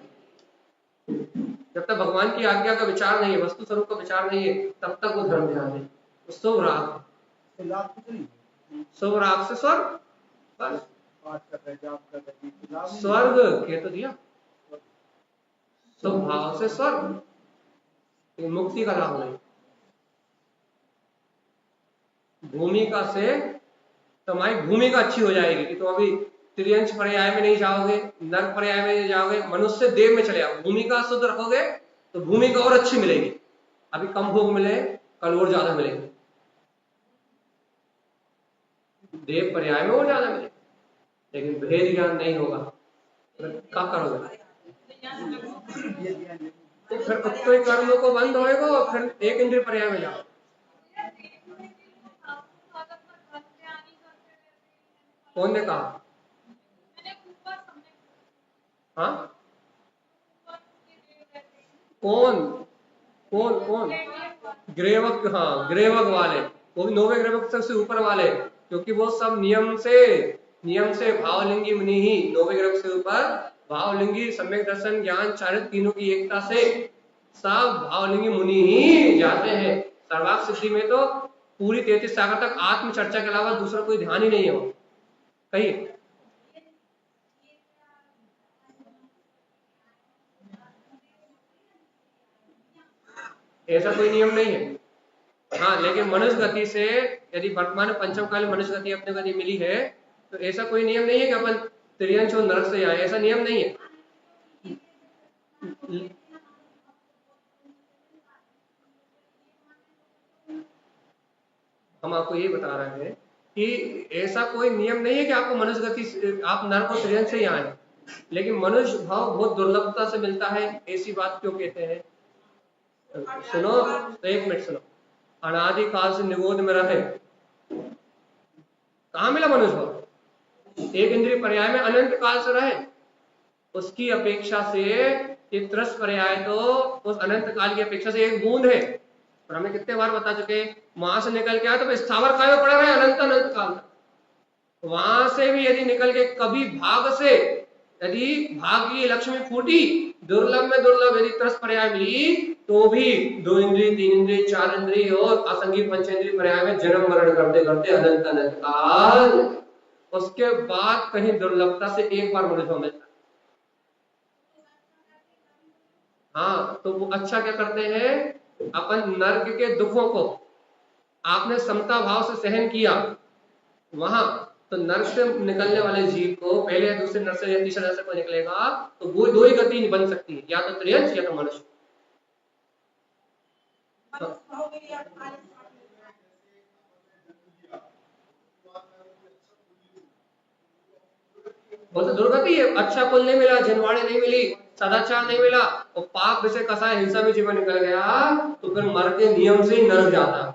जब तक भगवान की आज्ञा का विचार नहीं है, वस्तु स्वरूप का विचार नहीं है, तब तक वो धर्म ध्यान है। शुभ राग, शुभ राग से स्वर्ग, बस पाठ कर रहे जाप कर रहे लाभ नहीं स्वर्ग के तो दिया, स्वभाव से स्वर्ग, लेकिन मुक्ति का लाभ नहीं। भूमिका से तुम्हारी भूमिका अच्छी हो जाएगी कि तुम अभी त्रियंश पर्याय में नहीं जाओगे, नरक पर्याय में नहीं जाओगे, मनुष्य देव में चले आओगे। भूमिका शुद्ध रखोगे तो भूमिका और अच्छी मिलेगी। अभी कम भोग मिले, कल और ज्यादा मिलेगी। देव पर्याय में और ज्यादा मिलेगी, लेकिन भेद ज्ञान नहीं होगा तो क्या करोगे? ये ध्यान देना। तो फिर उत्तरी कर्मों को बंद होएगा और फिर एक इंद्रिय पर्याय में जाओ। कौन ने कहा? हाँ, कौन कौन कौन? ग्रेवक, हाँ ग्रेवक वाले, वो भी नौवे ग्रेवक सबसे ऊपर वाले, क्योंकि वो सब नियम से भावलिंगी मुनि ही नौवे ग्रेवक से ऊपर, भावलिंगी सम्यक दर्शन ज्ञान चारित्र तीनों की एकता से सब भावलिंगी मुनि ही जाते हैं। सर्वार्थ सिद्धि में तो पूरी 33 सागर तक आत्म चर्चा के अलावा दूसरा कोई ध्यान ही नहीं है। कहिए। ऐसा कोई नियम नहीं है। हाँ, लेकिन मनुष्य गति से यदि वर्तमान पंचम काल मनुष्य गति अपने को यदि मिली है तो ऐसा कोई नियम नहीं है कि अपन त्रियंश और नरक से आए, ऐसा नियम नहीं है। हम आपको ये बता रहे हैं कि ऐसा कोई नियम नहीं है कि आपको मनुष्य गति आप नरक और त्रियंश से ही आए, लेकिन मनुष्य भाव बहुत दुर्लभता से मिलता है। ऐसी बात क्यों कहते हैं? सुनो तो एक मिनट सुनो। अनादि काल से निगोद में रहे, कहां मिला मनुष्य भाव? एक इंद्रिय पर्याय में अनंत काल से रहे, उसकी अपेक्षा से ये त्रस पर्याय तो उस अनंत काल की अपेक्षा से एक बूंद है। और हमें कितने बार बता चुके, वहां से निकल के आए तो स्थावर काय में पड़े रहे अनंत अनंत काल तक। वहां से भी यदि निकल के कभी भाग से यदि भाग की लक्ष्मी फूटी, दुर्लभ में दुर्लभ यदि त्रस पर्याय मिली, तो भी 2 इंद्रिय 3 इंद्रिय 4 इंद्रिय और असंगी पंचेंद्रिय पर्याय में जन्म मरण करते करते अनंत अनंत काल, उसके बाद कहीं दुर्लभता से एक बार मनुष्य मिलता। हाँ, तो वो अच्छा क्या करते हैं, अपन नर्क के दुखों को आपने समता भाव से सहन किया वहां, तो नर्क से निकलने वाले जीव को पहले या दूसरे नर्क से या तीसरे नर्क से कोई निकलेगा तो वो दो ही गति बन सकती है, या तो त्रियंश या तो मनुष्य। बोलते दुर्गति है, अच्छा कुल नहीं मिला, जनवाड़ी नहीं मिली, सदाचार नहीं मिला, और पाप विषय कसा हिंसा में जीवन निकल गया, तो फिर मर के नियम से ही नर्क जाता।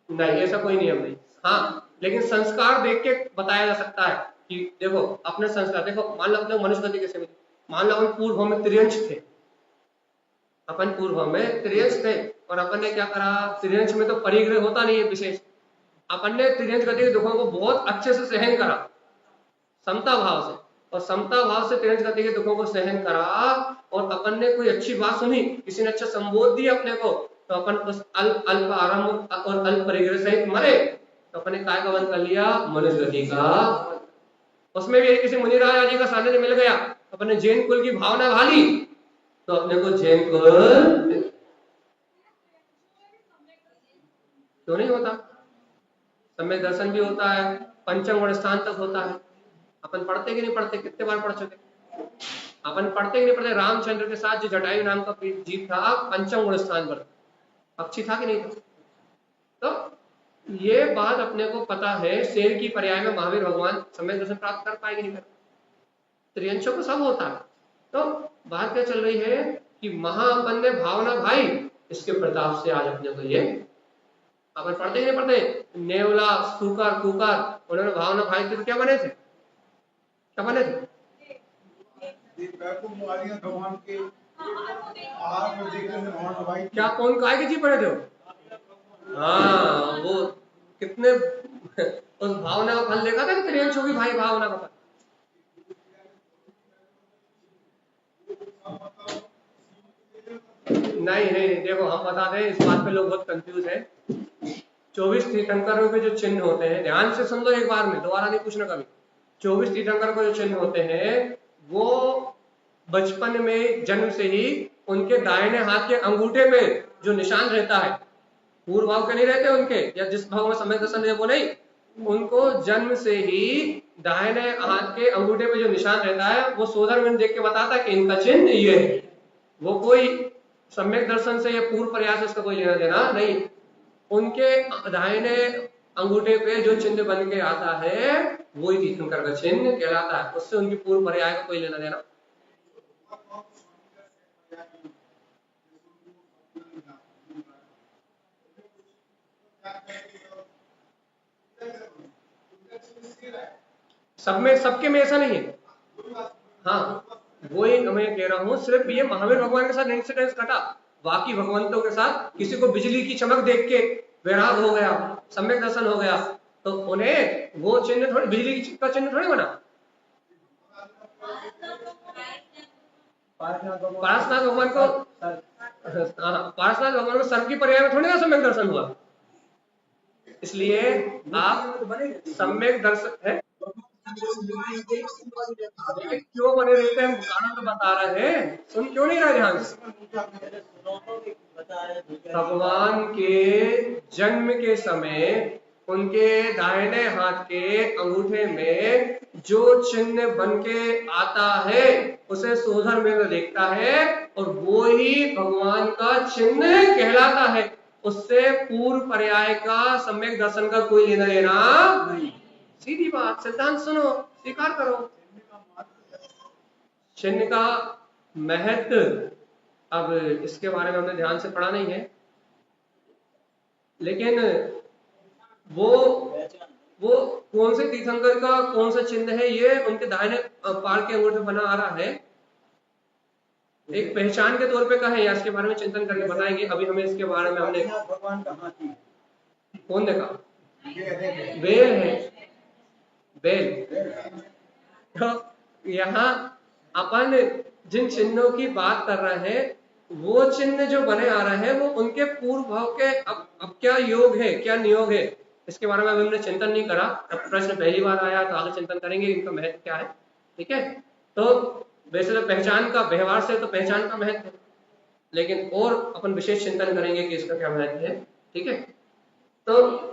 नहीं, ऐसा कोई नियम नहीं। हाँ, लेकिन संस्कार देख के बताया जा सकता है कि देखो अपने संस्कार देखो। मान लो अपने मनुष्य गति कैसे मिली, मान लो अपन पूर्व में त्रियंश थे, अपन पूर्व में त्रियंश थे और अपन ने क्या करा, त्रियंश में तो परिग्रह होता नहीं है विशेष, अपन ने त्रियंश गति के दुखों को बहुत अच्छे से सहन करा समता भाव से, और समता भाव से त्रियंश गति के दुखों को सहन करा, और अपन ने कोई अच्छी बात सुनी, किसी ने अच्छा संबोध दिया अपने को, तो अपन उस अल्प आरंभ और अल्प परिग्रह सहित मरे, तो अपन ने काय का बंद कर लिया, मनुष्य गति का। उसमें भी किसी मुनिराज आदि का सानिध्य मिल गया, अपन ने जैन कुल की भावना भाली, तो अपने को जैन कुल क्यों नहीं होता। सम्यक दर्शन भी होता है, पंचम गुण स्थान तक होता है। अपन पढ़ते कि नहीं पढ़ते, कितने बार पढ़ चुके अपन, पढ़ते कि नहीं पढ़ते। रामचंद्र के साथ जो जटायु नाम का जीव था पंचम गुण स्थान पर, पक्षी था कि नहीं था। तो ये बात अपने को पता है, शेर की पर्याय में महावीर भगवान सम्यक दर्शन प्राप्त कर पाएंगे नहीं कर, त्रियंशों को सब होता है। तो बात क्या चल रही है कि महाअपन ने भावना भाई, इसके प्रताप से आज अपने को ये अपन पढ़ते ही नहीं पढ़ते। नेवला सुकर कुकर उन्होंने भावना भाई थे तो क्या बने थे, क्या बने थे? भगवान के आहार में देखते हैं भगवान भाई क्या कौन काय के जी पड़े थे? हाँ, वो कितने उस भावना का फल देखा था कि त्रियंश होगी भाई भावना का फल। नहीं नहीं, देखो हम बता दें, इस बात पे लोग बहुत कंफ्यूज है। 24 तीर्थंकरों के जो चिन्ह होते हैं, ध्यान से सुन लो एक बार में, दोबारा नहीं पूछना कभी। 24 तीर्थंकरों के जो चिन्ह होते हैं वो बचपन में जन्म से ही उनके दाहिने हाथ के अंगूठे पे जो निशान रहता है, पूर्व भाव के नहीं रहते उनके, या जिस भाव में सम्यक दर्शन है वो नहीं, उनको जन्म से ही दाहिने हाथ के अंगूठे पे जो निशान रहता है वो शोधन देख के बताता है कि इनका चिन्ह ये है। वो कोई सम्यक दर्शन से या पूर्व प्रयास से इसका कोई लेना देना नहीं। उनके दाहिने अंगूठे पे जो चिन्ह बन के आता है वही तीर्थंकर का चिन्ह कहलाता है, उससे उनकी पूर्व पर्याय का कोई लेना देना। सब में, सबके में ऐसा नहीं है। हाँ वही मैं कह रहा हूँ, सिर्फ ये महावीर भगवान के साथ इंसिडेंस घटा, बाकी भगवंतों के साथ किसी को बिजली की चमक देख के वैराग हो गया, सम्यक दर्शन हो गया, तो उन्हें वो चिन्ह थोड़ी, बिजली का चिन्ह थोड़ी बना। पारसनाथ भगवान को, पारसनाथ भगवान को सर्प की पर्याय में थोड़ी ना सम्यक दर्शन हुआ। इसलिए आप सम्यक दर्शन है क्यों बने रहते हैं, हम कारण तो बता रहे हैं, सुन क्यों नहीं रहे ध्यान से। भगवान के जन्म के समय उनके दाहिने हाथ के अंगूठे में जो चिन्ह बन के आता है उसे शोधन में देखता है और वो ही भगवान का चिन्ह कहलाता है। उससे पूर्व पर्याय का सम्यक दर्शन का कोई लेना देना नहीं। सीधी बात, सिद्धांत सुनो, स्वीकार करो। चिन्ह का महत्व, अब इसके बारे में हमने ध्यान से पढ़ा नहीं है, लेकिन वो कौन से तीर्थंकर का कौन सा चिन्ह है ये उनके दाहिने पार के अंगूठे बना आ रहा है, एक पहचान के तौर पे कहा है, या इसके बारे में चिंतन करके बताएंगे। अभी हमें इसके बारे में हमने भगवान का हाथी कौन देखा, बेल है, बेल। तो यहाँ अपन जिन चिन्हों की बात कर रहे हैं वो चिन्ह जो बने आ रहे हैं वो उनके पूर्व भाव के अब क्या योग है, क्या नियोग है, इसके बारे में अभी हमने चिंतन नहीं करा। अब प्रश्न पहली बार आया तो आगे चिंतन करेंगे इनका महत्व क्या है। ठीक है, तो वैसे तो पहचान का, व्यवहार से तो पहचान का महत्व है, लेकिन और अपन विशेष चिंतन करेंगे कि इसका क्या महत्व है। ठीक है, तो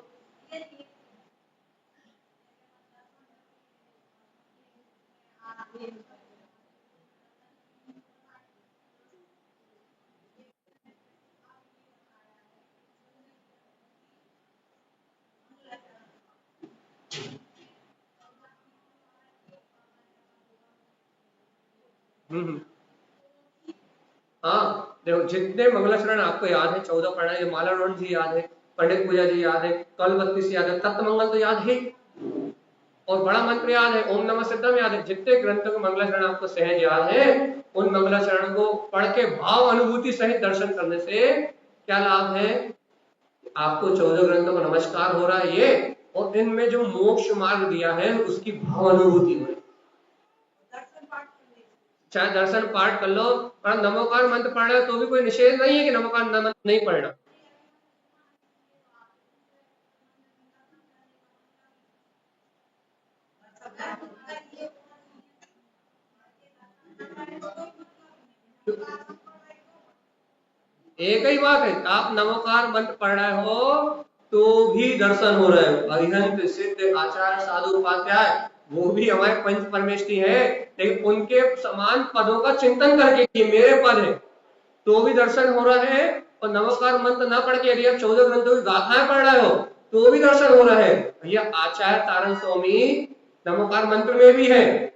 हाँ देखो, जितने मंगलाचरण आपको याद है, 14 पढ़ना है, मालारोहण जी याद है, पंडित पूजा जी याद है, कल 32 याद है, तत्व मंगल तो याद है, और बड़ा मंत्र याद है, ओम नमः सिद्धम याद है। जितने ग्रंथों के मंगलाचरण आपको सहज याद है, उन मंगलाचरण को पढ़ के भाव अनुभूति सहित दर्शन करने से क्या लाभ है, आपको 14 ग्रंथों का नमस्कार हो रहा है ये, और इनमें जो मोक्ष मार्ग दिया है उसकी भाव अनुभूति हो रही। चाहे दर्शन पाठ कर लो, पर नमोकार मंत्र पढ़ रहे तो भी कोई निषेध नहीं है कि नमोकार मंत्र नहीं पढ़ना। एक ही बात है, आप नमोकार मंत्र पढ़ रहे हो तो भी दर्शन हो रहे हो। अरिहंत सिद्ध आचार्य साधु उपाध्याय वो भी हमारे पंच परमेष्ठी है, लेकिन उनके समान पदों का चिंतन करके कि मेरे पद है तो भी दर्शन हो रहा है, और नमस्कार मंत्र ना पढ़ के यदि आप 14 ग्रंथों की गाथाएं पढ़ रहे हो तो भी दर्शन हो रहा है। भैया आचार्य तारण स्वामी नमस्कार मंत्र में भी है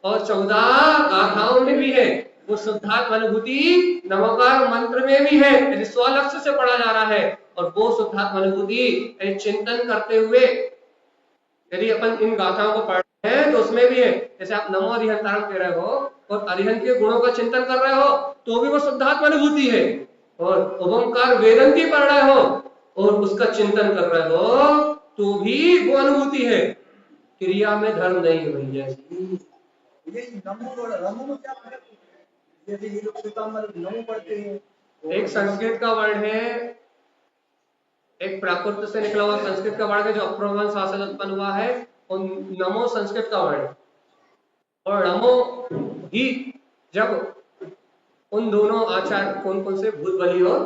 और 14 गाथाओं में भी है, वो शुद्धात्म अनुभूति नमस्कार मंत्र में भी है यदि स्वलक्ष्य से पढ़ा जा रहा है, और वो शुद्धात्म अनुभूति चिंतन करते हुए यदि अपन इन गाथाओं को पढ़ रहे हैं तो उसमें भी है। जैसे आप नमो अरिहंतारम कह रहे हो और अरिहंत के गुणों का चिंतन कर रहे हो तो भी वो शुद्धात्म अनुभूति है, और ओमकार वेदंती पढ़ रहे हो और उसका चिंतन कर रहे हो तो भी वो अनुभूति है। क्रिया में धर्म नहीं है भैया। ये नमो और रमो में क्या फर्क है? जैसे ये लोग श्वेतांबर नमो पढ़ते हैं, एक संस्कृत का वर्ड है एक प्राकृत से निकला हुआ संस्कृत का वर्ण है जो अप्रभ्रंश से उत्पन्न हुआ है, और नमो संस्कृत का वर्ण है। और नमो ही जब उन दोनों आचार्य कौन कौन से, भूत बलि और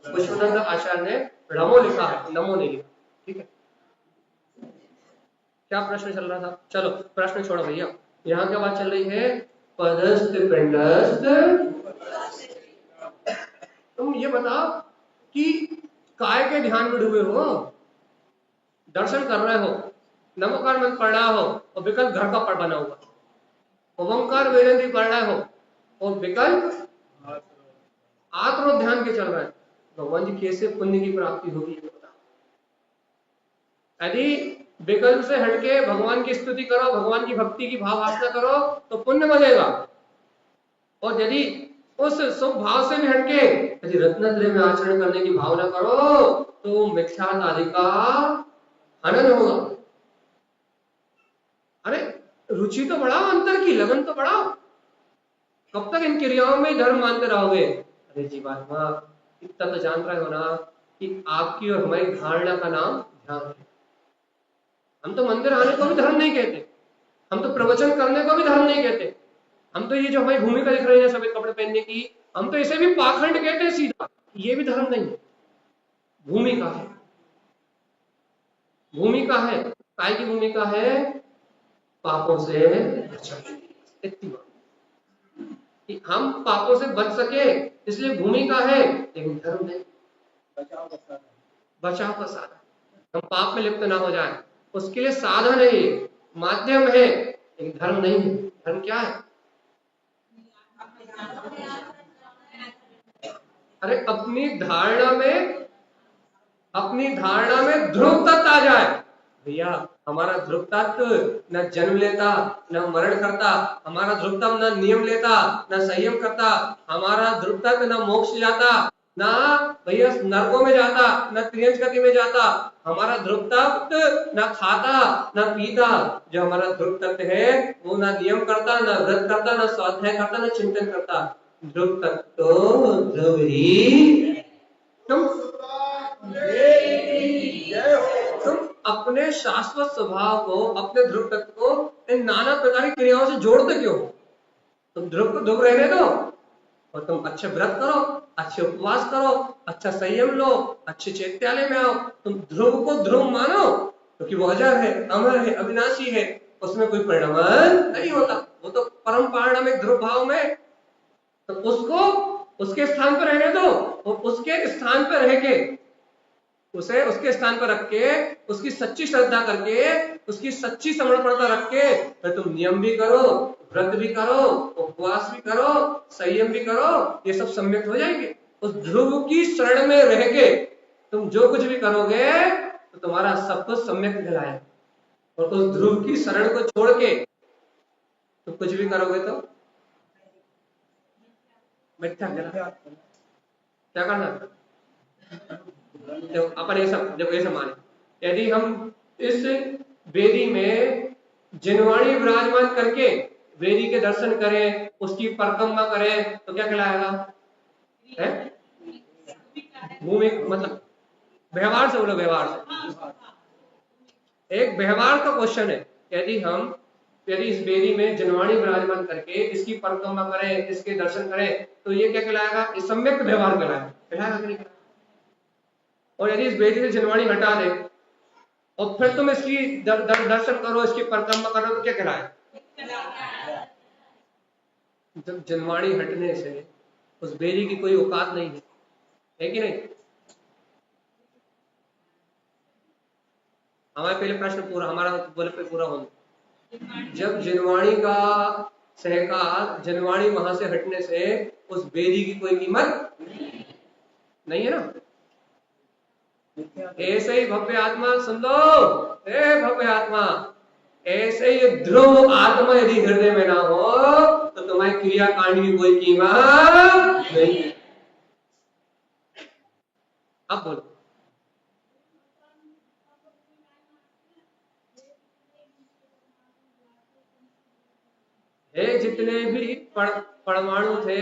पुष्पदंत आचार्य ने रमो लिखा है, नमो नहीं लिखा। ठीक है, क्या प्रश्न चल रहा था? चलो प्रश्न छोड़ो भैया, यहाँ क्या बात चल रही है? पदस्थ पिंडस्थ। तुम ये बताओ कि काय के ध्यान में डूबे हो, दर्शन कर रहे हो, नमोकार मंत्र पढ़ रहा हो और विकल्प घर का पढ़ बना हुआ, ओंकार वेदंती पढ़ रहे हो और विकल्प आत्म ध्यान के चल रहा है। भगवान जी कैसे पुण्य की प्राप्ति होगी ये बताओ? यदि विकल्प से हटके भगवान की स्तुति करो, भगवान की भक्ति की भाव वासना करो तो पुण्य मिलेगा, और यदि उस शुभ भाव से भी हटके यदि रत्नत्रय में आचरण करने की भावना करो तो मिथ्यात्व आदि का हनन होगा। अरे रुचि तो बढ़ाओ, अंतर की लगन तो बढ़ाओ, कब तक इन क्रियाओं में धर्म मानते रहोगे? अरे जीवात्मा, इतना तो जान रहे हो ना कि आपकी और हमारी धारणा का नाम ध्यान है। हम तो मंदिर आने को भी धर्म नहीं कहते, हम तो प्रवचन करने को भी धर्म नहीं कहते, हम तो ये जो हमारी भूमिका दिख रही है सफेद कपड़े पहनने की, हम तो इसे भी पाखंड कहते हैं सीधा, ये भी धर्म नहीं है, भूमिका है। भूमिका है, काय की भूमिका है? पापों से बचना, इतनी बात कि हम पापों से बच सके, इसलिए भूमिका है, लेकिन धर्म नहीं। बचाव का साधन, बचाव का साधन, हम पाप में लिप्त ना हो जाए उसके लिए साधन है, ये माध्यम है, लेकिन धर्म नहीं है। धर्म क्या है? अरे अपनी धारणा में ध्रुव तत्व आ जाए भैया। हमारा ध्रुव तत्व न जन्म लेता न मरण करता, हमारा ध्रुव तत्व न नियम लेता न संयम करता, हमारा ध्रुव तत्व न मोक्ष जाता ना भैया नरकों में जाता, न त्रियंच गति में जाता। हमारा ध्रुव तत्व न खाता न पीता, जो हमारा ध्रुव तत्व है वो ना नियम करता, न व्रत करता, न स्वाध्याय करता, न चिंतन करता। ध्रुव तत्व तो ध्रुव ही। तुम अपने शाश्वत स्वभाव को, अपने ध्रुव तत्व को इन नाना प्रकार की क्रियाओं से जोड़ते क्यों? तुम ध्रुव को ध्रुव रहने दो और तुम अच्छे व्रत करो, अच्छे उपवास करो, अच्छा संयम लो, अच्छे चैत्यालय में आओ। तुम ध्रुव को ध्रुव मानो क्योंकि वो अजर है, अमर है, अविनाशी है, उसमें कोई परिणाम नहीं होता, वो तो परम पारणमिक ध्रुव भाव में। तो उसको उसके स्थान पर रहने दो, और उसके स्थान पर रह के उसे उसके स्थान पर रख के, उसकी सच्ची श्रद्धा करके, उसकी सच्ची समर्पणता रख के फिर तुम नियम भी करो, व्रत भी करो, उपवास भी करो, संयम भी करो, ये सब सम्यक हो जाएंगे। उस ध्रुव की शरण में रह के तुम जो कुछ भी करोगे तो तुम्हारा सब कुछ सम्यक कहलाएगा, और उस ध्रुव की शरण को छोड़ के तुम कुछ भी करोगे तो मिथ्या कहलाएगा। क्या करना? जब अपन ऐसा माने, यदि हम इस वेदी में जिनवाणी विराजमान करके वेदी के दर्शन करें, उसकी परिक्रमा करें तो क्या कहलाएगा? है भूमि, मतलब व्यवहार से बोलो, व्यवहार से। एक व्यवहार का क्वेश्चन है, यदि इस वेदी में जिनवाणी विराजमान करके इसकी परिक्रमा करें, इसके दर्शन करें तो ये क्या कहलाएगा? इस सम्यक व्यवहार कहलाएगा कि नहीं? और यदि इस वेदी से जिनवाणी हटा दे और फिर तुम इसकी दर्शन करो, इसकी परिक्रमा करो तो क्या कहलाएगा? जब जिनवाणी हटने से उस वेदी की कोई औकात नहीं है कि नहीं? हमारे पहले प्रश्न पूरा, हमारा बोले पे पूरा होना। जब जिनवाणी का सहकार, जिनवाणी वहां से हटने से उस वेदी की कोई कीमत नहीं है ना? ऐसे ही भव्य आत्मा, सुन लो, भव्य आत्मा, ऐसे ही ध्रुव आत्मा यदि हृदय में ना हो तो तुम्हारी क्रियाकांड की कोई कीमत नहीं। अब बोलो, हे जितने भी परमाणु थे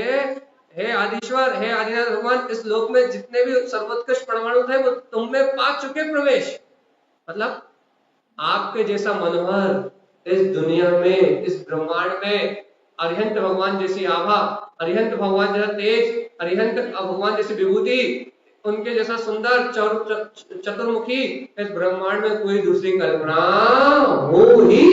हे आदिश्वर, हे आदिनाथ भगवान, इस लोक में जितने भी सर्वोत्कृष्ट परमाणु थे वो तुम में पा चुके प्रवेश। मतलब आपके जैसा मनोहर इस दुनिया में, इस ब्रह्मांड में अरिहंत भगवान जैसी आभा, अरिहंत भगवान जैसा तेज, अरिहंत भगवान जैसी विभूति, उनके जैसा सुंदर चतुर्मुखी इस ब्रह्मांड में कोई दूसरी कल्पना हो ही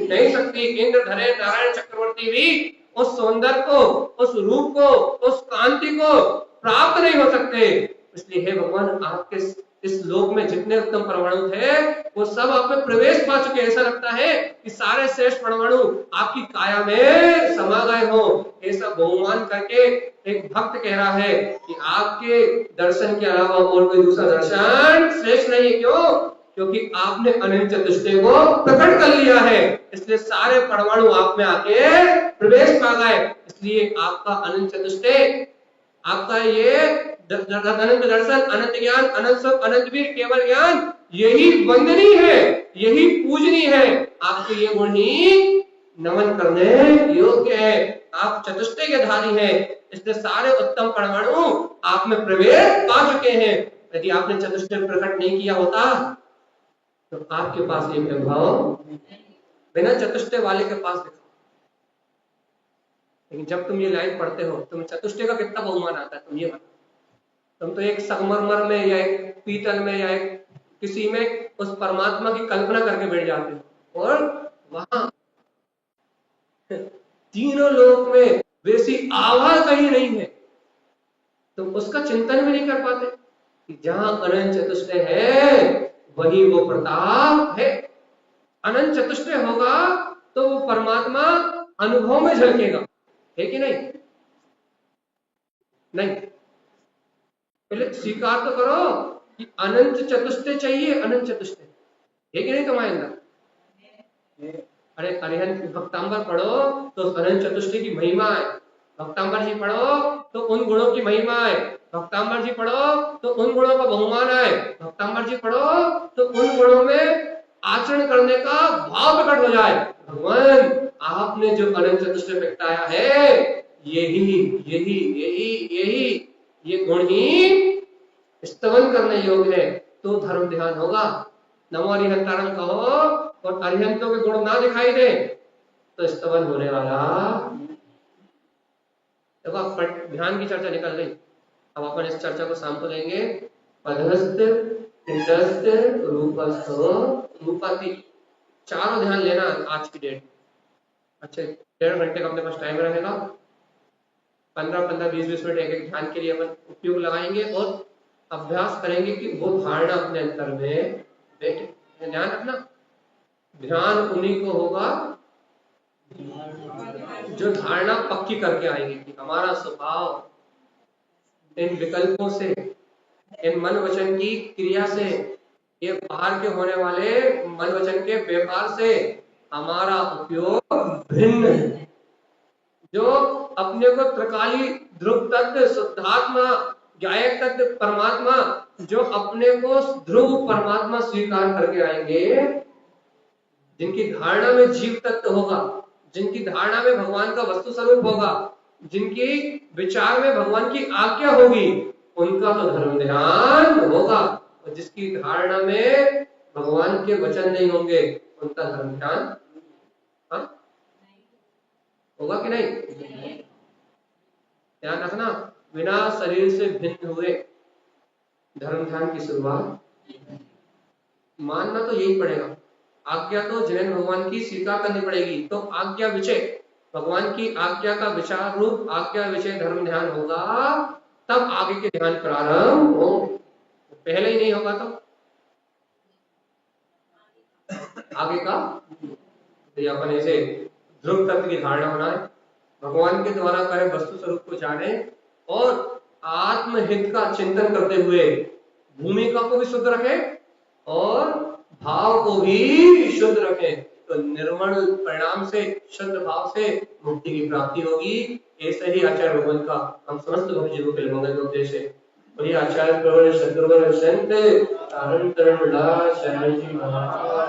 नहीं सकती। इंद्र धरे नारायण चक्रवर्ती भी उस सौंदर्य को, उस रूप को, उस कांति को प्राप्त नहीं हो सकते। इसलिए हे भगवान, आपके इस लोक में जितने उत्तम परमाणु थे वो सब आप में प्रवेश पा चुके। ऐसा लगता है कि सारे श्रेष्ठ परमाणु आपकी काया में समा गए हो। ऐसा बहुमान करके एक भक्त कह रहा है कि आपके दर्शन के अलावा और कोई दूसरा दर्शन श्रेष्ठ नहीं है। क्यों? क्योंकि आपने अनंत चतुष्टय को प्रकट कर लिया है, इसलिए सारे परमाणु आप में आके प्रवेश पा गए। इसलिए आपका अनंत चतुष्टय, आपका ये अनंत दर्शन, अनंत ज्ञान, अनंत सुख, अनंत वीर, केवल ज्ञान, यही वंदनीय है, यही पूजनीय है। आपके ये गुण ही नमन करने योग्य है। आप चतुष्टय के धारी हैं, इसलिए सारे उत्तम परमाणु आप में प्रवेश पा चुके हैं। यदि आपने चतुष्टय प्रकट नहीं किया होता तो आपके पास ये वैभव बिना चतुष्टय वाले के पास दिखा। लेकिन जब तुम ये लाइन पढ़ते हो, तुम चतुष्टय का कितना बहुमान आता है तुम ये बताओ। तुम तो एक संगमरमर में या एक पीतल में या एक किसी में उस परमात्मा की कल्पना करके बैठ जाते हो, और वहां तीनों लोक में वैसी आभा कहीं नहीं है। तुम उसका चिंतन भी नहीं कर पाते कि जहां अनंत चतुष्टय है वही वो प्रताप है। अनंत चतुष्टय होगा तो वो परमात्मा अनुभव में झलकेगा, है कि नहीं? नहीं, पहले स्वीकार तो करो कि अनंत चतुष्टय चाहिए। अनंत चतुष्टय है कि नहीं तुम्हारे अंदर? अरे अरिहंत भक्तांबर पढ़ो तो अनंत चतुष्टय की महिमा है। भक्तांबर जी पढ़ो तो उन गुणों की महिमा है। भक्तांबर जी पढ़ो तो उन गुणों का बहुमान है। भक्तांबर जी पढ़ो तो उन गुणों में आचरण करने का भाव प्रकट हो जाए। भगवान, आपने जो अनंत चतुष्टय प्रगटाया है, यही यही यही यही ये गुण ही स्तवन करने योग्य है, तो धर्म ध्यान होगा। नमो अरिहंतारम कहो और अरिहंतों के गुण ना दिखाई दे तो स्तवन होने वाला। देखो अब ध्यान की चर्चा निकल गई। अब अपन इस चर्चा को शाम को लेंगे। पदस्थ, इंद्रस्थ, रूपस्थ, रूपाती, चारों ध्यान लेना आज की डेट में। अच्छे 1.5 घंटे का अपने पास टाइम रहेगा। 15-15, 20-20 मिनट एक एक ध्यान के लिए अपन उपयोग लगाएंगे और अभ्यास करेंगे कि वो धारणा अपने अंतर में बैठे। ध्यान रखना, ध्यान उन्हीं को होगा जो धारणा पक्की करके आएंगे कि हमारा स्वभाव इन विकल्पों से, इन मन वचन की क्रिया से, ये बाहर के होने वाले मन वचन के व्यापार से हमारा उपयोग भिन्न है। जो अपने को त्रिकाली ध्रुव तत्व, शुद्धात्मा, ज्ञायक तत्व परमात्मा, जो अपने को ध्रुव परमात्मा स्वीकार करके आएंगे, जिनकी धारणा में जीव तत्व होगा, जिनकी धारणा में भगवान का वस्तु स्वरूप होगा, जिनकी विचार में भगवान की आज्ञा होगी, उनका तो धर्म ध्यान होगा। और जिसकी धारणा में भगवान के वचन नहीं होंगे, उनका धर्म ध्यान होगा कि नहीं? ध्यान रखना, बिना शरीर से भिन्न हुए धर्म ध्यान की शुरुआत मानना तो यही पड़ेगा। आज्ञा तो जैन भगवान की स्वीकार करनी पड़ेगी। तो आज्ञा विषय, भगवान की आज्ञा का विचार रूप आज्ञा विषय धर्म ध्यान होगा, तब आगे के ध्यान प्रारंभ हो। पहले ही नहीं होगा तो आगे का अपन ऐसे ध्रुव तत्व की धारणा होना है, भगवान के द्वारा करे वस्तु स्वरूप को जाने और आत्महित का चिंतन करते हुए भूमिका को भी शुद्ध रखे और भाव को भी शुद्ध रखे, तो निर्मल परिणाम से, शुद्ध भाव से मुक्ति की प्राप्ति होगी। ऐसे ही आचार्य भगवान का हम समस्त भक्त जीवों के लिए मंगल उद्देश्य है। और ये आचार्य प्रवर सद्गुरु संत शरण जी महाराज